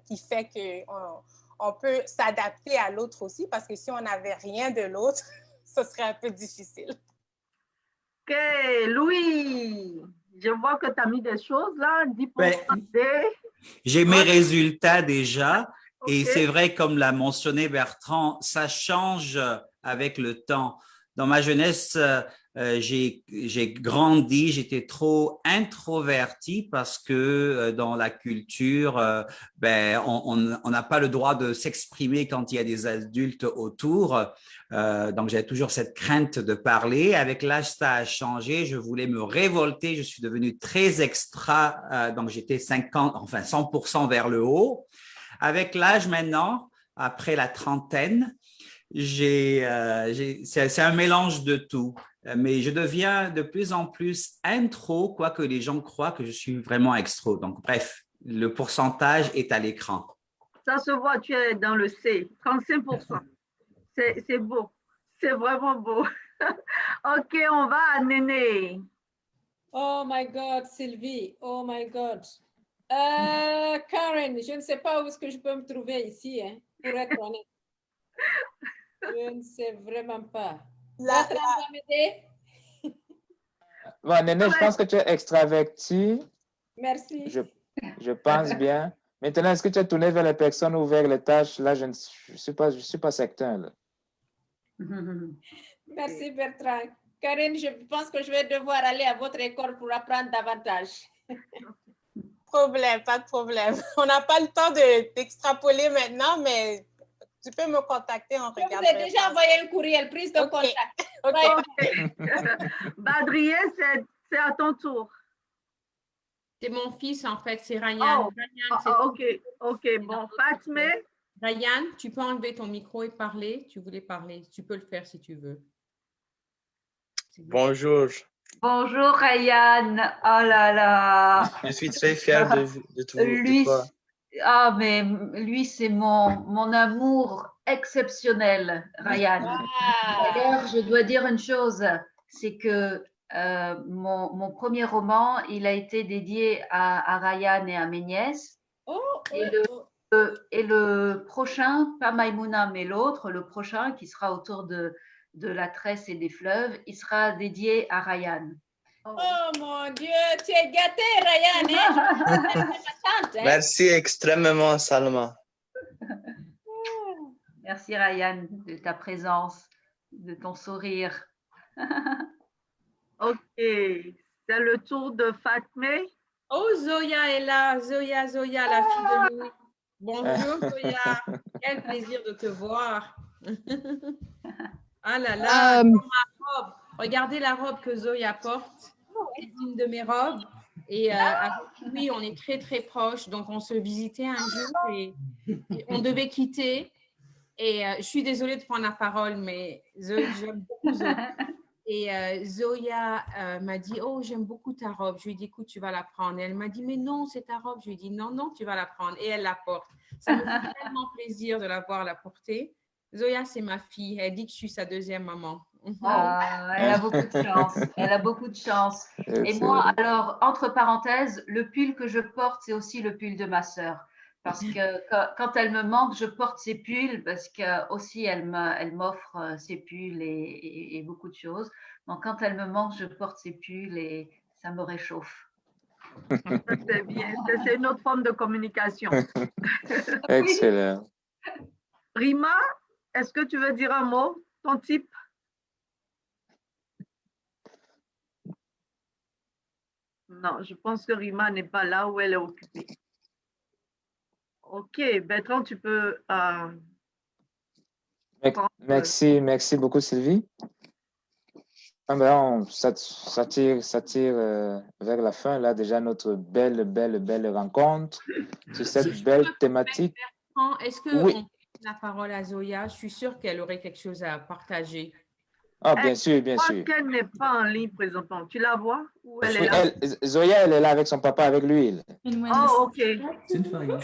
qui fait qu'on peut s'adapter à l'autre aussi, parce que si on n'avait rien de l'autre, ce serait un peu difficile. OK, Louis, je vois que tu as mis des choses là, 10%. J'ai mes résultats déjà. Okay. Et c'est vrai, comme l'a mentionné Bertrand, ça change avec le temps. Dans ma jeunesse, j'ai grandi, j'étais trop introverti parce que dans la culture, on n'a pas le droit de s'exprimer quand il y a des adultes autour. Donc, j'avais toujours cette crainte de parler. Avec l'âge, ça a changé. Je voulais me révolter. Je suis devenu très extra. Donc, j'étais 100% vers le haut. Avec l'âge maintenant, après la trentaine, c'est un mélange de tout. Mais je deviens de plus en plus intro, quoique les gens croient que je suis vraiment extro. Donc, bref, le pourcentage est à l'écran. Ça se voit, tu es dans le C, 35%. C'est beau. C'est vraiment beau. OK, on va à Néné. Oh my God, Sylvie. Oh my God. Karen, je ne sais pas où est-ce que je peux me trouver ici, hein, pour être honnête. Je ne sais vraiment pas. Bon, Néné, je pense que tu es extraverti. Merci. Je pense bien. Maintenant, est-ce que tu es tourné vers les personnes ou vers les tâches? Là, je ne suis pas certain. Là. Merci Bertrand. Karine, je pense que je vais devoir aller à votre école pour apprendre davantage. Pas de problème. On n'a pas le temps d'extrapoler maintenant, mais tu peux me contacter, on Je regarde. vous ai déjà envoyé un courriel, prise de contact. Badrié, c'est à ton tour. C'est mon fils, en fait, c'est Ryan. OK. Bon, Fatmé. Ryan, tu peux enlever ton micro et parler. Tu voulais parler. Tu peux le faire si tu veux. Bonjour. Bonjour Ryan. Oh là là. Je suis très fier de toi. Ah, mais lui, c'est mon amour exceptionnel, Ryan. D'ailleurs, je dois dire une chose, c'est que mon premier roman, il a été dédié à Ryan et à mes nièces. Et le prochain, pas Maïmouna, mais l'autre, le prochain, qui sera autour de la tresse et des fleuves, il sera dédié à Ryan. Oh mon Dieu, tu es gâté, Ryan. Hein? Merci extrêmement, Salma. Merci, Ryan, de ta présence, de ton sourire. OK. C'est le tour de Fatmé. Oh, Zoya est là. Zoya, la fille de Louis. Bonjour, Zoya. Quel plaisir de te voir. Ah là là, ma robe. Regardez la robe que Zoya porte. C'est une de mes robes. Et avec lui, on est très, très proches. Donc, on se visitait un jour et on devait quitter. Et je suis désolée de prendre la parole, mais j'aime beaucoup Zoya. Et Zoya m'a dit, oh, j'aime beaucoup ta robe. Je lui ai dit, écoute, tu vas la prendre. Et elle m'a dit, mais non, c'est ta robe. Je lui ai dit, non, non, tu vas la prendre. Et elle la porte. Ça me fait tellement plaisir de la voir la porter. Zoya, c'est ma fille. Elle dit que je suis sa deuxième maman. Elle a beaucoup de chance. Elle a beaucoup de chance. Et moi, alors, entre parenthèses, le pull que je porte, c'est aussi le pull de ma sœur. Parce que quand elle me manque, je porte ses pulls parce que aussi elle m'offre ses pulls et beaucoup de choses. Donc quand elle me manque, je porte ses pulls et ça me réchauffe. C'est bien, c'est une autre forme de communication. Excellent. Rima, est-ce que tu veux dire un mot, ton type? Non, je pense que Rima n'est pas là où elle est occupée. OK, Bertrand, tu peux… Merci beaucoup, Sylvie. Ah ben, ça tire vers la fin, là, déjà, notre belle rencontre sur cette belle thématique. Est-ce qu'on peut donner la parole à Zoya? Je suis sûre qu'elle aurait quelque chose à partager. Ah, bien sûr. Je pense qu'elle n'est pas en ligne présentement. Tu la vois? Ou elle est là? Zoya, elle est là avec son papa, avec l'huile. Oh, OK. C'est une farine.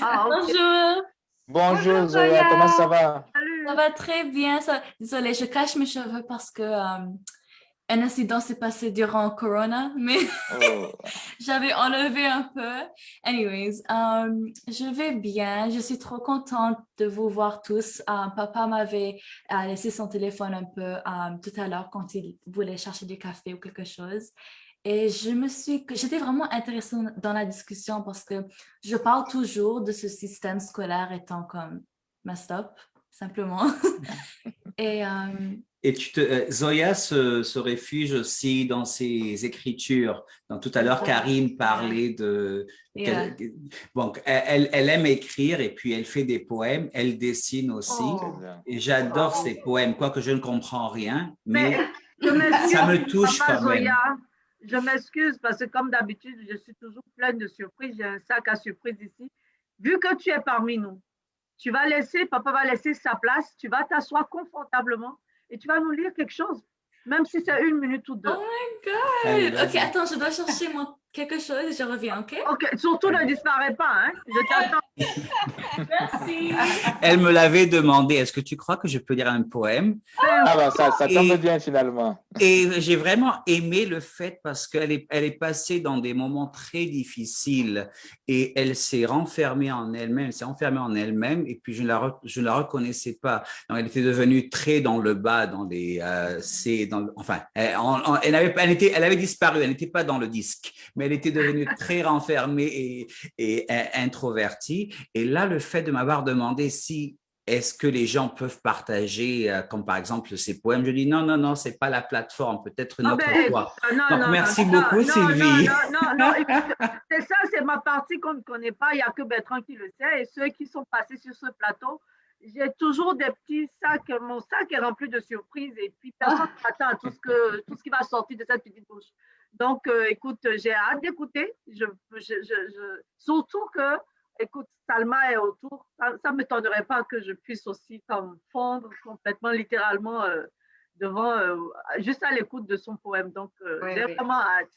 Bonjour. Bonjour Zoya, comment ça va? Ça va très bien. Désolée, je cache mes cheveux parce que un incident s'est passé durant Corona, mais j'avais enlevé un peu. Anyways, je vais bien. Je suis trop contente de vous voir tous. Papa m'avait laissé son téléphone un peu tout à l'heure quand il voulait chercher du café ou quelque chose. Et j'étais vraiment intéressée dans la discussion parce que je parle toujours de ce système scolaire étant comme messed up, simplement. Et Zoya se réfugie aussi dans ses écritures. Donc, tout à l'heure, Karine parlait de… Bon, elle aime écrire et puis elle fait des poèmes. Elle dessine aussi. Et j'adore ses poèmes, quoique je ne comprends rien, mais ça me touche quand même. Zoya, je m'excuse parce que comme d'habitude, je suis toujours pleine de surprises. J'ai un sac à surprises ici. Vu que tu es parmi nous, papa va laisser sa place, tu vas t'asseoir confortablement et tu vas nous lire quelque chose, même si c'est 1 minute ou 2. Oh my God! OK, attends, je dois chercher mon quelque chose, je reviens, ok? Ok, surtout ne disparais pas, hein? Je t'attends. Merci. Elle me l'avait demandé, est-ce que tu crois que je peux lire un poème? Ah ben, ça tombe bien finalement. Et j'ai vraiment aimé le fait parce qu'elle est passée dans des moments très difficiles et elle s'est renfermée en elle-même, et puis je ne la reconnaissais pas. Donc, elle était devenue très dans le bas, dans les enfin, elle avait disparu, elle n'était pas dans le disque, mais elle était devenue très renfermée et introvertie. Et là, le fait de m'avoir demandé si est-ce que les gens peuvent partager, comme par exemple ces poèmes? Je dis non, c'est pas la plateforme, peut-être une autre fois. Donc, merci beaucoup, Sylvie. Non, c'est ça, c'est ma partie qu'on ne connaît pas. Il n'y a que Bertrand qui le sait. Et ceux qui sont passés sur ce plateau, j'ai toujours des petits sacs. Mon sac est rempli de surprises et puis personne ne s'attend à tout ce qui va sortir de cette petite bouche. Donc, écoute, j'ai hâte d'écouter. Surtout que, écoute, Salma est autour. Ça ne m'étonnerait pas que je puisse aussi comme fondre complètement, littéralement, devant, juste à l'écoute de son poème. Donc, j'ai vraiment hâte.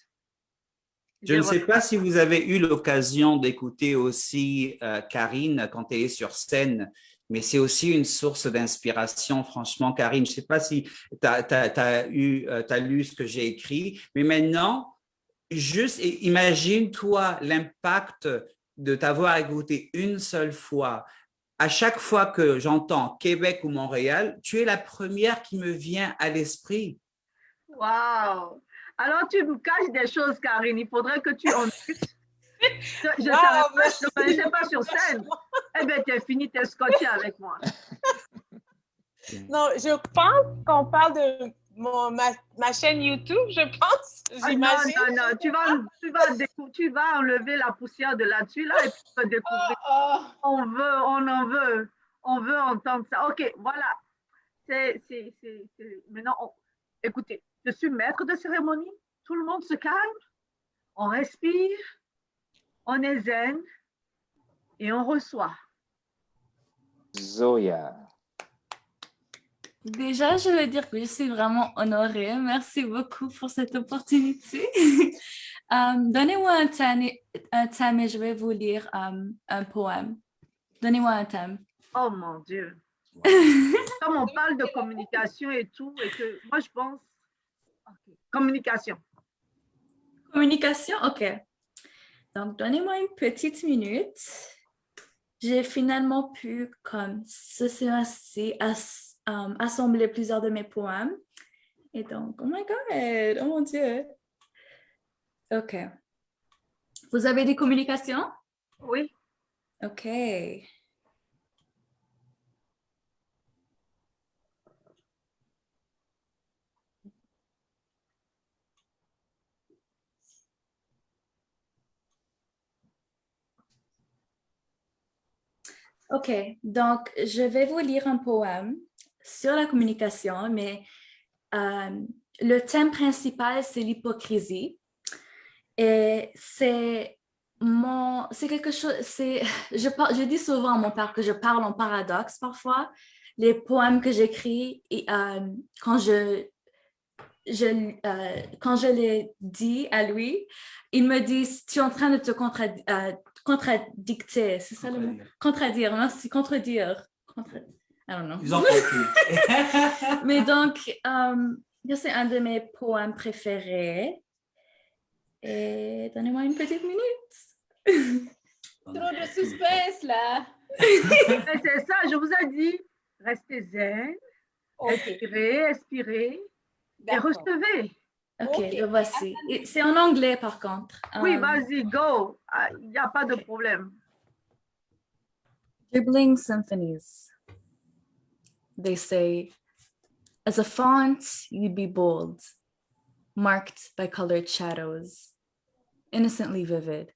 Je ne sais pas si vous avez eu l'occasion d'écouter aussi Karine quand elle est sur scène, mais c'est aussi une source d'inspiration, franchement, Karine. Je ne sais pas si tu as lu ce que j'ai écrit, mais maintenant, juste imagine-toi l'impact de t'avoir écouté une seule fois. À chaque fois que j'entends Québec ou Montréal, tu es la première qui me vient à l'esprit. Waouh! Alors, tu me caches des choses, Karine. Il faudrait que tu en dises. Je ne connaissais pas sur scène. Eh bien, tu es fini, tu es scotché avec moi. Non, je pense qu'on parle de ma chaîne YouTube, je pense. J'imagine. Non. Tu vas enlever la poussière de là-dessus, là, et puis tu vas découvrir. On veut entendre ça. OK, voilà. Maintenant, écoutez, je suis maître de cérémonie. Tout le monde se calme. On respire. On est zen. Et on reçoit. Zoya. Déjà, je veux dire que je suis vraiment honorée. Merci beaucoup pour cette opportunité. Donnez-moi un thème et je vais vous lire un poème. Donnez-moi un thème. Oh mon Dieu. Comme on parle de communication et tout, et que moi je pense... Okay. Communication. Communication, OK. Donc, donnez-moi une petite minute. J'ai finalement pu, comme ceci, assembler plusieurs de mes poèmes. Et donc, oh my God, oh mon Dieu. OK. Vous avez des communications? Oui. OK. OK, donc je vais vous lire un poème sur la communication, mais le thème principal, c'est l'hypocrisie. Et c'est quelque chose, je dis souvent à mon père que je parle en paradoxe parfois. Les poèmes que j'écris, quand je les dis à lui, il me dit, tu es en train de te contradicter, c'est ça le mot? Contredire, merci, contredire. I don't know. Ils ont compris. Mais donc, c'est un de mes poèmes préférés. Et donnez-moi une petite minute. Trop de suspense, là. C'est ça, je vous ai dit, restez zen, expirez, et recevez. OK, le voici. C'est en anglais, par contre. Oui, vas-y, go. Il n'y a pas de problème. Dribbling symphonies. They say, as a font, you'd be bold, marked by colored shadows, innocently vivid.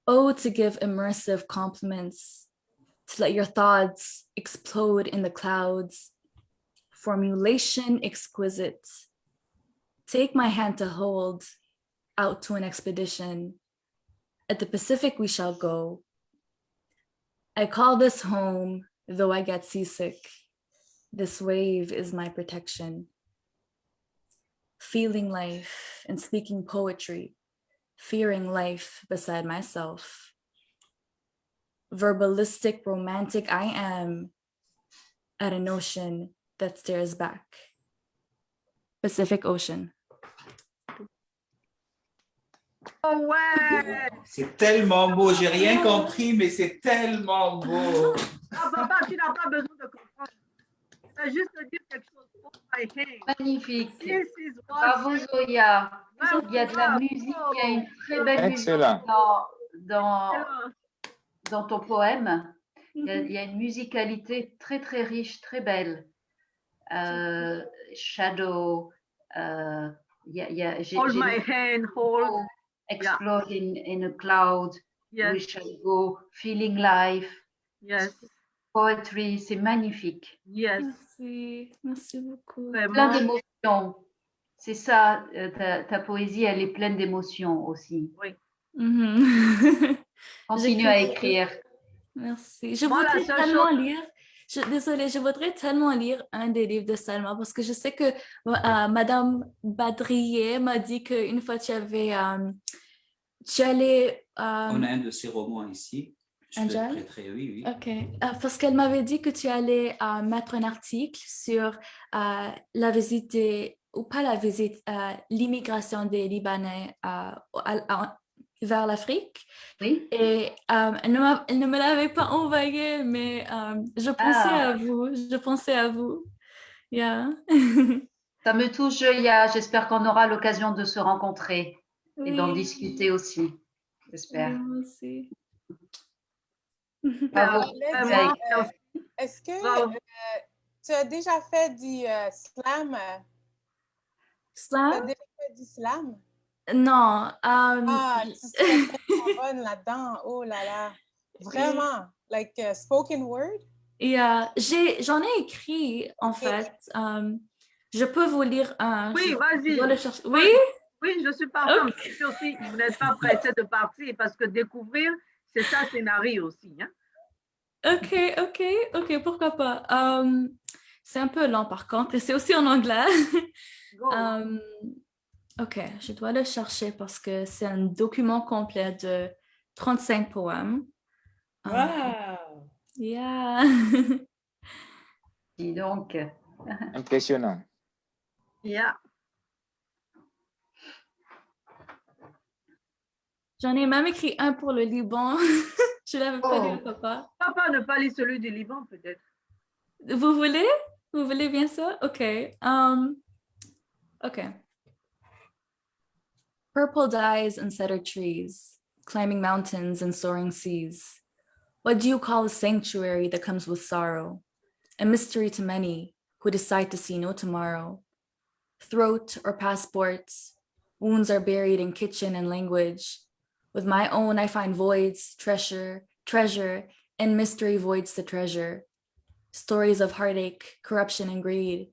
Oh, to give immersive compliments, to let your thoughts explode in the clouds, formulation exquisite. Take my hand to hold, out to an expedition. At the Pacific we shall go. I call this home, though I get seasick. This wave is my protection. feeling life and speaking poetry, fearing life beside myself. Verbalistic, romantic I am at an ocean that stares back. Pacific Ocean. Oh ouais! C'est tellement beau. J'ai rien compris, mais c'est tellement beau. Ah, papa, tu n'as pas besoin de comprendre. Tu as juste dire quelque chose. Oh my hand. Magnifique. This is what Bravo Zoya. Wow. Il y a de la musique, il y a une très belle musique Excellent. dans ton poème. Il y a une musicalité très très riche, très belle. Shadow. Hold my hand, hold. Explode in a cloud. Yes. We shall go. Feeling life. Yes. Poetry, c'est magnifique. Yes. Merci beaucoup. Plein d'émotions. C'est ça, ta poésie, elle est pleine d'émotions aussi. Oui. Continue à écrire. Merci. Je voudrais tellement lire. Désolée, je voudrais tellement lire un des livres de Salma parce que je sais que Madame Badrier m'a dit qu'une fois tu allais. On a un de ses romans ici. Je te le prêterai, oui. Ok. Parce qu'elle m'avait dit que tu allais mettre un article sur la visite ou pas la visite, l'immigration des Libanais vers l'Afrique. Oui. Et elle ne me l'avait pas envoyé, mais je pensais à vous. Je pensais à vous. Yeah. Ça me touche, Joya. J'espère qu'on aura l'occasion de se rencontrer et d'en discuter aussi. J'espère. Oui, moi aussi. Bravo. Est-ce que tu as déjà fait du slam? Slam? Tu as déjà fait du slam? Non. Tu serais tellement bonne là-dedans. Oh là là. Vraiment. Like spoken word? J'en ai écrit, en fait. Je peux vous lire un. Oui, vas-y. Oui? Oui, je suis partante. Okay. Aussi, vous n'êtes pas pressé de partir parce que découvrir, c'est ça, scénario aussi. Hein? Ok, pourquoi pas. C'est un peu lent par contre, et c'est aussi en anglais. Ok, je dois le chercher parce que c'est un document complet de 35 poèmes. Wow! Yeah! Dis donc. Impressionnant. Yeah. J'en ai même écrit un pour le Liban. Je l'avais pas lu à papa. Papa ne pas lire celui du Liban, peut-être. Vous voulez? Vous voulez bien ça? Ok. Ok. Purple dyes and cedar trees, climbing mountains and soaring seas. What do you call a sanctuary that comes with sorrow? A mystery to many who decide to see no tomorrow. Throat or passports, wounds are buried in kitchen and language. With my own, I find voids, treasure, and mystery voids the treasure. Stories of heartache, corruption, and greed.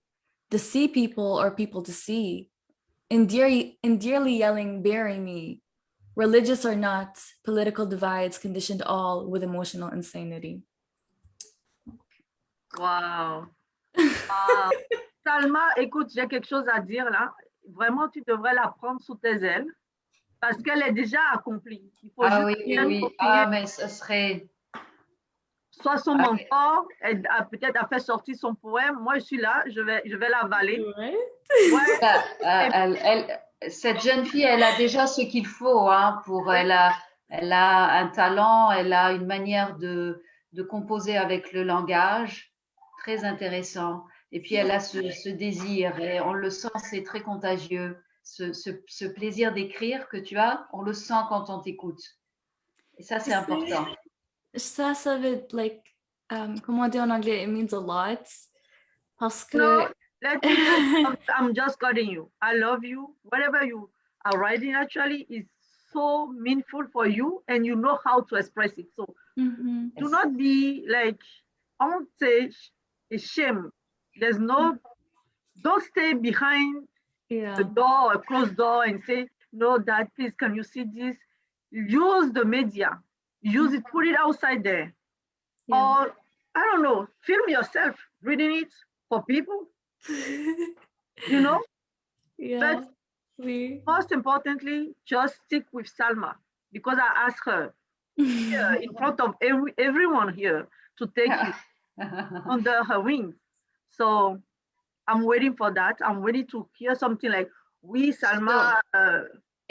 The sea people or people to see. Endearly yelling, bury me. Religious or not, political divides conditioned all with emotional insanity. Wow. Wow. Salma, écoute, j'ai quelque chose à dire là. Vraiment, tu devrais la prendre sous tes ailes parce qu'elle est déjà accomplie. Il faut oui. Ah, mais ce serait... Soit son mentor, elle a peut-être fait sortir son poème. Moi, je suis là, je vais l'avaler. Cette jeune fille, elle a déjà ce qu'il faut. Hein, elle a un talent, elle a une manière de composer avec le langage très intéressant. Et puis, elle a ce désir et on le sent, c'est très contagieux. Ce plaisir d'écrire que tu as, on le sent quand on t'écoute. Et ça, c'est important. Ça veut, comment dire en anglais, it means a lot. Parce que... No, I'm just cutting you. I love you. Whatever you are writing actually is so meaningful for you and you know how to express it. So do not be like, I won't say ashamed. There's no, don't stay behind the door, a closed door and say, no, Dad, please, can you see this? Use the media. Use it, put it outside there. Yeah. Or, I don't know, film yourself reading it for people. You know? Yeah. But most importantly, just stick with Salma, because I asked her here in front of everyone here to take you under her wings. So I'm waiting for that. I'm waiting to hear something like, oui, Salma.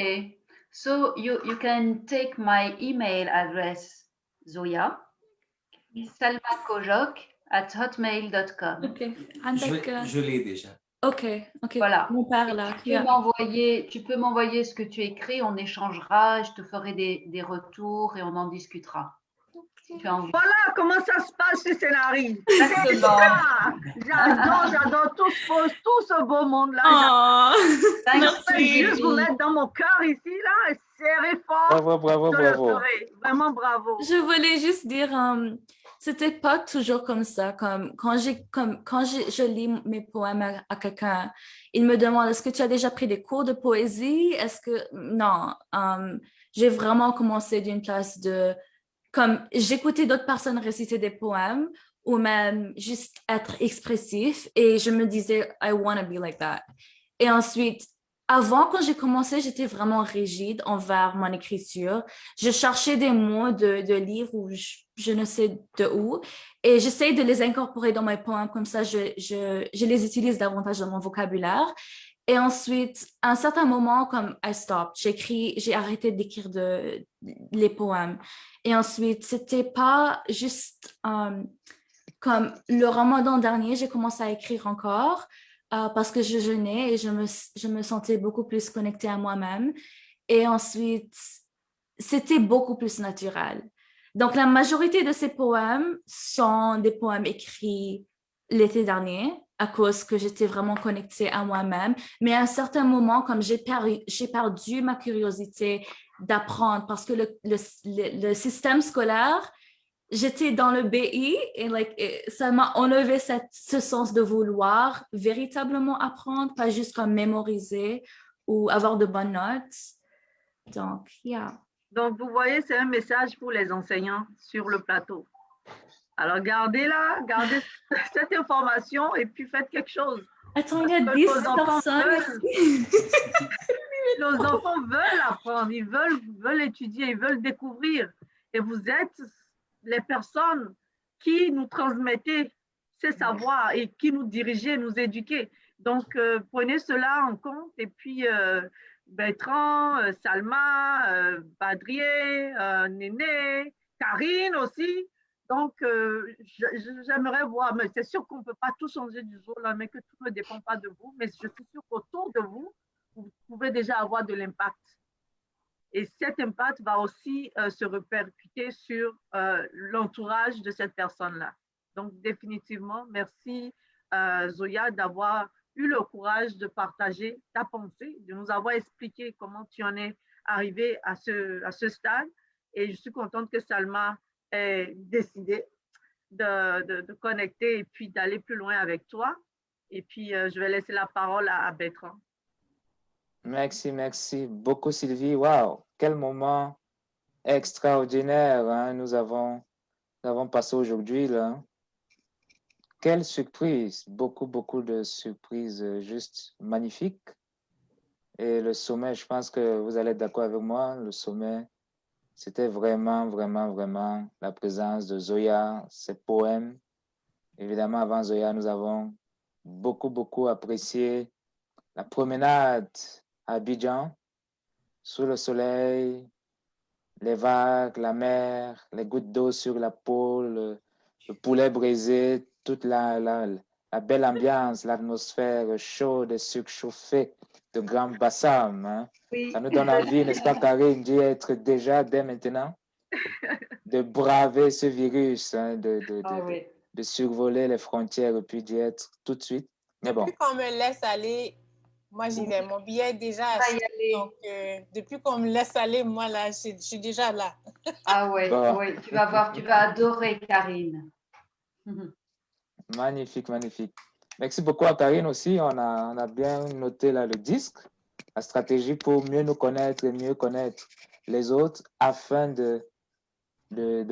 Okay. So you can take my email address, Zoya, salmakojok@hotmail.com. Okay. Je l'ai déjà. Ok. Voilà. On parle là. Tu peux m'envoyer ce que tu écris, on échangera, je te ferai des retours et on en discutera. Voilà comment ça se passe ce scénario. Exactement. J'adore tout ce beau monde-là. Oh, Merci. Juste vous mettre dans mon cœur ici, là, serré fort. Bravo. Vraiment bravo. Je voulais juste dire, c'était pas toujours comme ça. Quand je lis mes poèmes à quelqu'un, il me demande, est-ce que tu as déjà pris des cours de poésie? Non, j'ai vraiment commencé d'une place de, comme j'écoutais d'autres personnes réciter des poèmes ou même juste être expressif et je me disais, I want to be like that. Et ensuite, avant, quand j'ai commencé, j'étais vraiment rigide envers mon écriture. Je cherchais des mots de livres ou je ne sais de où et j'essaie de les incorporer dans mes poèmes, comme ça je les utilise davantage dans mon vocabulaire. Et ensuite, à un certain moment, comme I stopped, j'ai arrêté d'écrire les poèmes. Et ensuite, c'était pas juste comme le Ramadan dernier, j'ai commencé à écrire encore parce que je jeûnais et je me sentais beaucoup plus connectée à moi-même. Et ensuite, c'était beaucoup plus naturel. Donc, la majorité de ces poèmes sont des poèmes écrits l'été dernier à cause que j'étais vraiment connectée à moi-même. Mais à un certain moment, comme j'ai perdu ma curiosité d'apprendre parce que le système scolaire, j'étais dans le BI et ça m'a enlevé ce sens de vouloir véritablement apprendre, pas juste comme mémoriser ou avoir de bonnes notes. Donc, yeah. Donc, vous voyez, c'est un message pour les enseignants sur le plateau. Alors, gardez cette information et puis faites quelque chose. Attends, il y a 10 personnes ici. Nos enfants veulent apprendre, ils veulent étudier, ils veulent découvrir. Et vous êtes les personnes qui nous transmettaient ces savoirs et qui nous dirigeaient, nous éduquaient. Donc, prenez cela en compte. Et puis, Bertrand, Salma, Badrier, Néné, Karine aussi. Donc, j'aimerais voir, mais c'est sûr qu'on ne peut pas tout changer du jour au lendemain, que tout ne dépend pas de vous, mais je suis sûre qu'autour de vous, vous pouvez déjà avoir de l'impact. Et cet impact va aussi se répercuter sur l'entourage de cette personne-là. Donc, définitivement, merci Zoya d'avoir eu le courage de partager ta pensée, de nous avoir expliqué comment tu en es arrivé à ce stade. Et je suis contente que Salma ait décidé de connecter et puis d'aller plus loin avec toi. Et puis, je vais laisser la parole à Bertrand. Merci beaucoup Sylvie. Wow, quel moment extraordinaire hein, nous avons passé aujourd'hui là. Quelle surprise, beaucoup de surprises juste magnifiques. Et le sommet, je pense que vous allez être d'accord avec moi, le sommet, c'était vraiment la présence de Zoya, ses poèmes. Évidemment, avant Zoya, nous avons beaucoup apprécié la promenade à Abidjan, sous le soleil, les vagues, la mer, les gouttes d'eau sur la peau, le poulet braisé, toute la belle ambiance, l'atmosphère chaude et surchauffée de Grand Bassam. Hein. Oui. Ça nous donne envie, n'est-ce pas, Karine, d'y être déjà dès maintenant, de braver ce virus, hein, de survoler les frontières et puis d'y être tout de suite. Mais bon. Depuis qu'on me laisse aller, moi j'y vais. Mon billet est déjà acheté. Donc, depuis qu'on me laisse aller, moi là, je suis déjà là. Ah ouais, bon. Ouais, tu vas voir, tu vas adorer Karine. Magnifique. Merci beaucoup à Karine aussi. On a bien noté là le disque, la stratégie pour mieux nous connaître et mieux connaître les autres afin de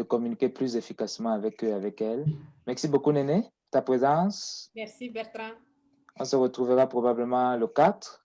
communiquer plus efficacement avec eux, avec elles. Merci beaucoup Néné, ta présence. Merci Bertrand. On se retrouvera probablement le 4